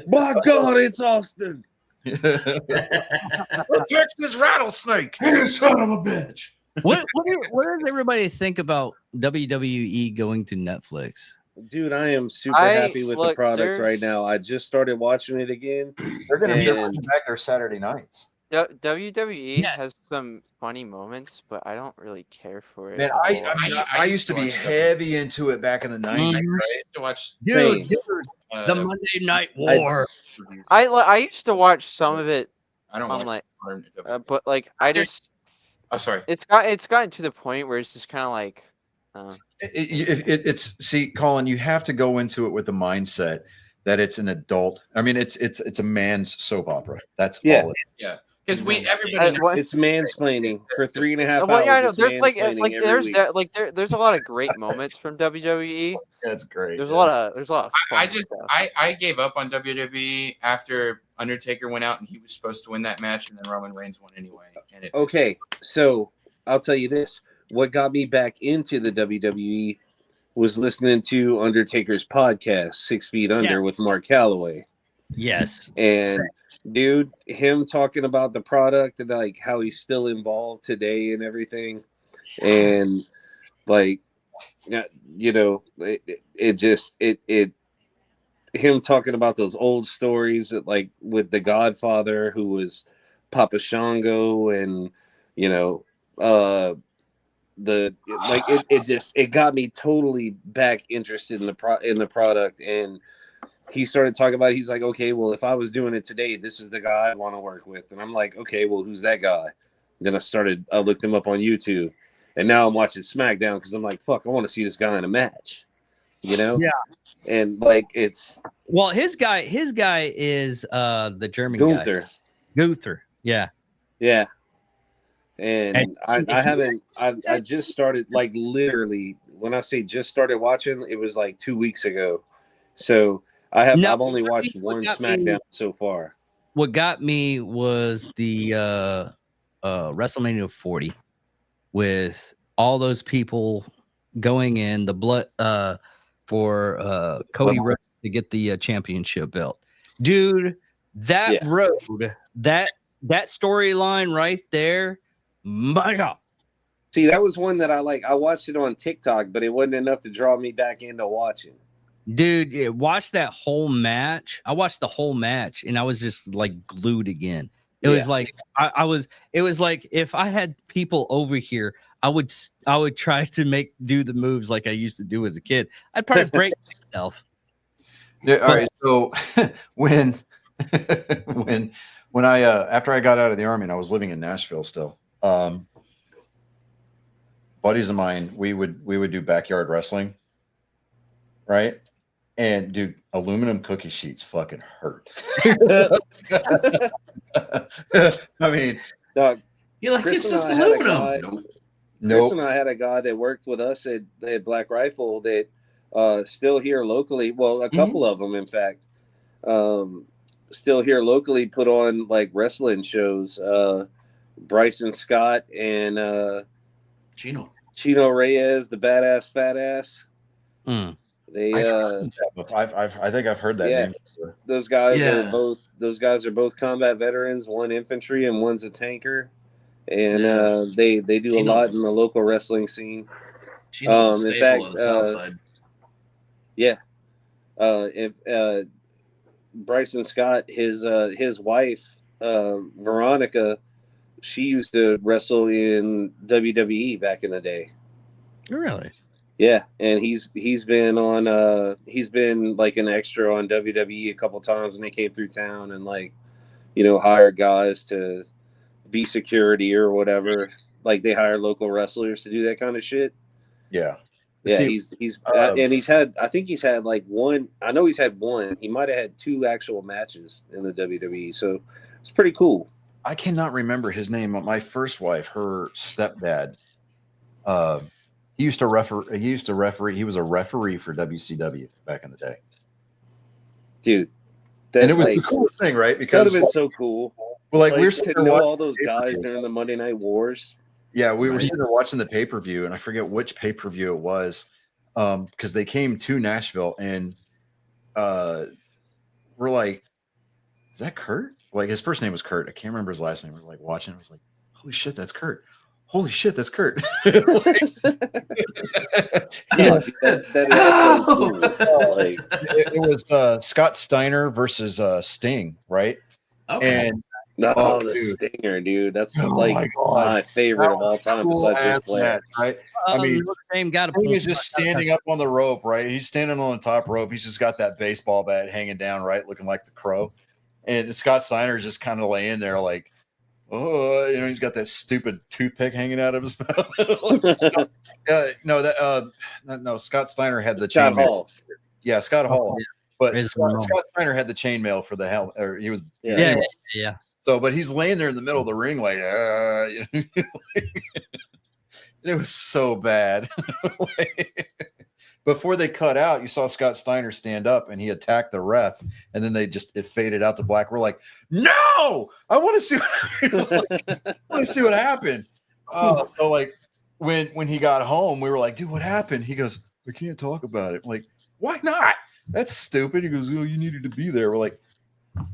My God, it's Austin. Let's fix this rattlesnake. You son of a bitch. What does everybody think about WWE going to Netflix? Dude, I am super I- happy with the look, product there's- right now. I just started watching it again. They're going to be And- bringing back their Saturday nights. WWE Yeah. has some funny moments, but I don't really care for it. Man, a whole I lot. mean, I I used to be watch stuff. heavy into it back in the 90s. Mhm. Right? I used to watch Same. Dude, the uh, Monday Night War. I used to watch some of it I don't on watch like, modern but like I just Oh, sorry. it's gotten to the point where it's just kind of like, It's see, Colin, you have to go into it with the mindset that it's an adult. I mean, it's a man's soap opera. That's Yeah. all it is. Because everybody knows what? It's mansplaining for 3.5 Well, hours. yeah, I know. it's There's mansplaining every there's week. that there's a lot of great moments from WWE. That's great. There's a yeah. lot of I fun just stuff. I gave up on WWE after Undertaker went out and he was supposed to win that match and then Roman Reigns won anyway. And it Okay, so I'll tell you this. What got me back into the WWE was listening to Undertaker's podcast, 6 Feet Under, Yeah. with Mark Calloway. Yes. And dude, him talking about the product and like how he's still involved today and everything. And like, him talking about those old stories that like with the Godfather, who was Papa Shango, and it got me totally back interested in the product. And he started talking about it. He's like, okay, well, if I was doing it today, this is the guy I want to work with. And I'm like, okay, well, who's that guy? Then I looked him up on YouTube, and now I'm watching SmackDown because I'm like, fuck, I want to see this guy in a match, Yeah. And like, it's Well, his guy is the German guy. Gunther. Gunther. Yeah. Yeah. And And I just started, like, literally, when I say just started watching, it was like 2 weeks ago. So I've only watched one SmackDown so far. What got me was the WrestleMania 40 with all those people going in the blood for Cody Rhodes to get the championship belt. Dude, that road, that storyline right there, my God. See, that was one that I like. I watched it on TikTok, but it wasn't enough to draw me back into watching. Dude, watch that whole match. I watched the whole match and I was just like glued again. It was Yeah. like it was like if I had people over here, I would try to do the moves like I used to do as a kid. I'd probably break myself. Yeah, all right. So when I after I got out of the army and I was living in Nashville still, buddies of mine, we would do backyard wrestling, right? And dude, aluminum cookie sheets fucking hurt. I mean, Dog, You're like, Chris it's and just I had a aluminum. guy- Nope. Chris nope. and I had a guy that worked with us at Black Rifle that still here locally. Well, a couple of them, in fact, still here locally. Put on like wrestling shows. Bryson Scott and Chino. Chino Reyes, the badass fat ass. Mm. They I think I've heard that Yeah. name before. those guys Yeah. are both combat veterans. One infantry and one's a tanker. And Yeah. they do a Chino's lot a- in the local wrestling scene. Chino's a in staple fact, of the South Side. Yeah. If Bryson Scott, his wife, Veronica, she used to wrestle in WWE back in the day. Really? Yeah, and he's been he's been like an extra on WWE a couple times, and they came through town and like, hired guys to be security or whatever. Like they hire local wrestlers to do that kind of shit. Yeah. Yeah, See, he's um, and I think he's had like one. I know he's had one. He might have had two actual matches in the WWE. So it's pretty cool. I cannot remember his name. My first wife, her stepdad, he used to referee. He was a referee for WCW back in the day, Dude. and it was like, the coolest thing, right? that would Because have been so cool. we're Like, sitting to there know watching, all those guys pay-per-view. during the Monday Night Wars. Yeah, we were Right. sitting there watching the pay-per-view, and I forget which pay-per-view it was, because they came to Nashville, and we're like, "Is that Kurt?" Like his first name was Kurt. I can't remember his last name. We're like watching. I was like, "Holy shit, that's Kurt! Holy shit, that's Kurt!" No, that is so cool. Like, it was Scott Steiner versus Sting, right? Okay. And no, Oh, the dude. Stinger, dude. That's Oh like my God. my favorite of all time cool besides ass Ric Flair. match, right? I mean, Notre Dame got a Sting point. is just standing up on the rope, right? He's standing on the top rope. He's just got that baseball bat hanging down, right, looking like the Crow. And Scott Steiner is just kind of laying there, like, oh, he's got that stupid toothpick hanging out of his mouth. No, Scott Steiner had the Scott chainmail. Hall. Yeah, Scott Hall. But Raise the Scott roll. Steiner had the chainmail for the hell, or he was. Yeah. Yeah, anyway. yeah. So, but he's laying there in the middle of the ring, like, it was so bad. Before they cut out, you saw Scott Steiner stand up and he attacked the ref, and then it faded out to black. We're like, no, I want to see, what happened. So like when he got home, we were like, dude, what happened? He goes, we can't talk about it. I'm like, why not? That's stupid. He goes, oh, you needed to be there. We're like,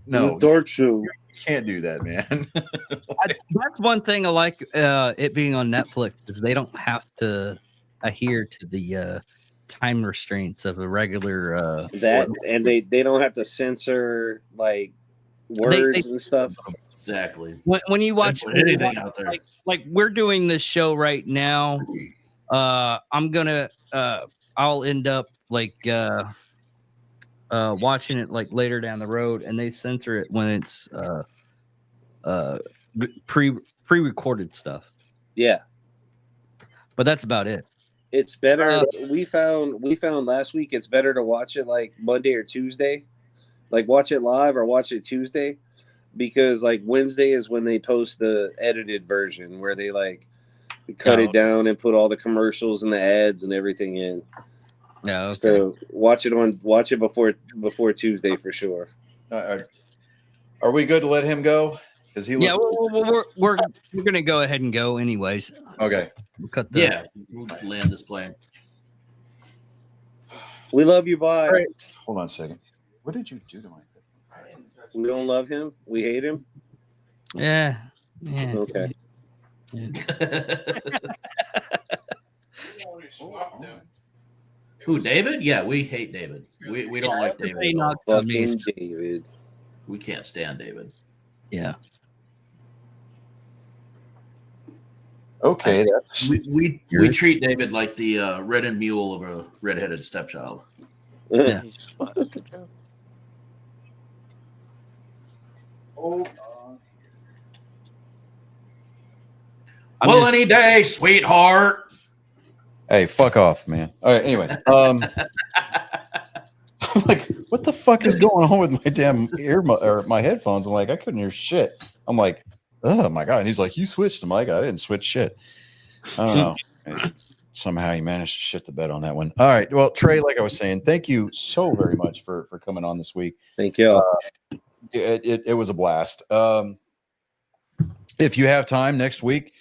no, Dark Show. you can't do that, man. That's one thing I like it being on Netflix is they don't have to adhere to the time restraints of a regular That and they don't have to censor like words and stuff. Exactly. when you watch Put anything out there. like we're doing this show right now. I'm gonna I'll end up like watching it like later down the road, and they censor it when it's pre-recorded stuff. Yeah. But that's about it. It's better. We found last week it's better to watch it like Monday or Tuesday. Like watch it live or watch it Tuesday, because like Wednesday is when they post the edited version where they like cut it down and put all the commercials and the ads and everything in. Yeah. Okay. So watch it before Tuesday for sure. Are we good to let him go? Because he Yeah, looks we're gonna go ahead and go anyways. okay. We'll cut the Yeah. We'll land this plane. We love you, bye. All right. Hold on a second. What did you do to my? We don't love him. We hate him. Yeah. Yeah. Okay. Who, David? Yeah, we hate David. We don't like David. Everybody At all. knocks on me. Fucking David. We can't stand David. Yeah. Okay, that's We treat David like the red-headed mule of a redheaded stepchild. Yeah. He's fucking dope. I'm Well, just- any day, sweetheart. hey, fuck off, man. All right, anyways. I'm like, what the fuck is going on with my damn or my headphones? I'm like, I couldn't hear shit. I'm like, oh my god. And he's like, you switched them. I didn't switch shit. I don't know. And somehow he managed to shit the bed on that one. All right. Well, Trey, like I was saying, thank you so very much for coming on this week. Thank you. It was a blast. If you have time next week,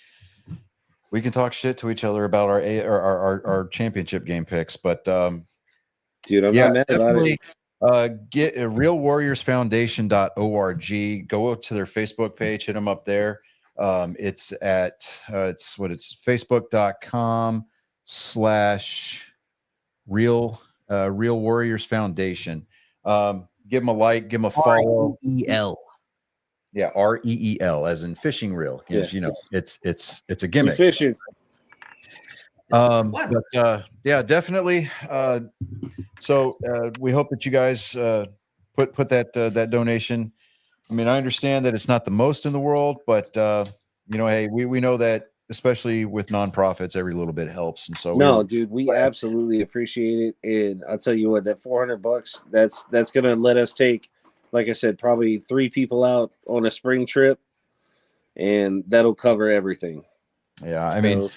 we can talk shit to each other about our championship game picks. But Dude, I'm yeah, not mad about it. definitely get realwarriorsfoundation.org. Go up to their Facebook page, hit them up there. It's facebook.com/real warriors foundation. Give them a like, give them a follow. REL. Yeah, REEL as in fishing reel. 'Cause, you know, it's a We gimmick. fishing. Clever. But yeah, definitely. So we hope that you guys put that donation. I mean, I understand that it's not the most in the world, but you know, hey, we know that especially with nonprofits, every little bit helps. And so No, dude, we absolutely appreciate it. And I'll tell you what, that $400, that's gonna let us take, like I said, probably 3 people out on a spring trip, and that'll cover everything. yeah, I mean,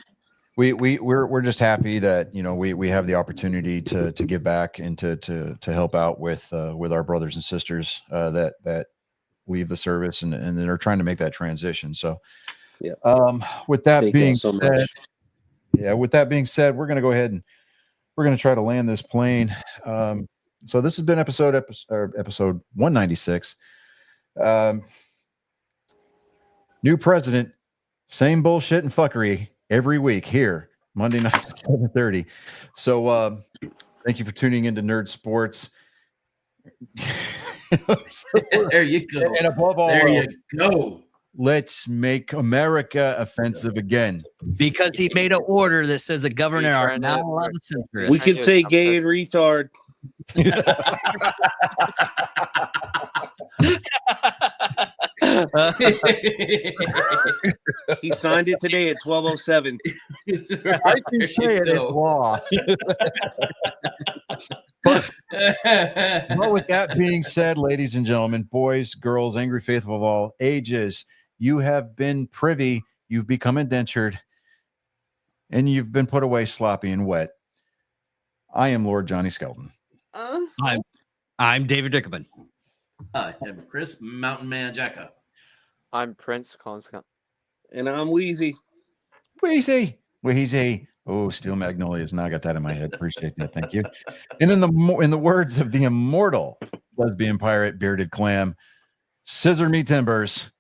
we're just happy that, you know, we have the opportunity to give back and to help out with our brothers and sisters that leave the service and they're trying to make that transition. So Yeah. With that Thank being y'all so much. said, with that being said, we're going to go ahead and we're going to try to land this plane. So this has been episode 196. New president, same bullshit and fuckery every week here, Monday nights at 7:30. So thank you for tuning into Nerd Sports. There you go. And above all, There you go. let's make America offensive again. Because he made an order that says the governor are trying not to- allowed to censor us. We I can do. say I'm gay and retard. He signed it today at 12:07. I can say it is law. But with that being said, ladies and gentlemen, boys, girls, angry faithful of all ages, you have been privy, you've become indentured, and you've been put away sloppy and wet. I am Lord Johnny Skelton. I'm David Dickerman. I am Chris Mountain Man Jacka. I'm Prince Colin Scott. And I'm Wheezy. Wheezy. Oh, Steel Magnolias. Now I got that in my head. Appreciate that. Thank you. And in the words of the immortal lesbian pirate, Bearded Clam, scissor me timbers.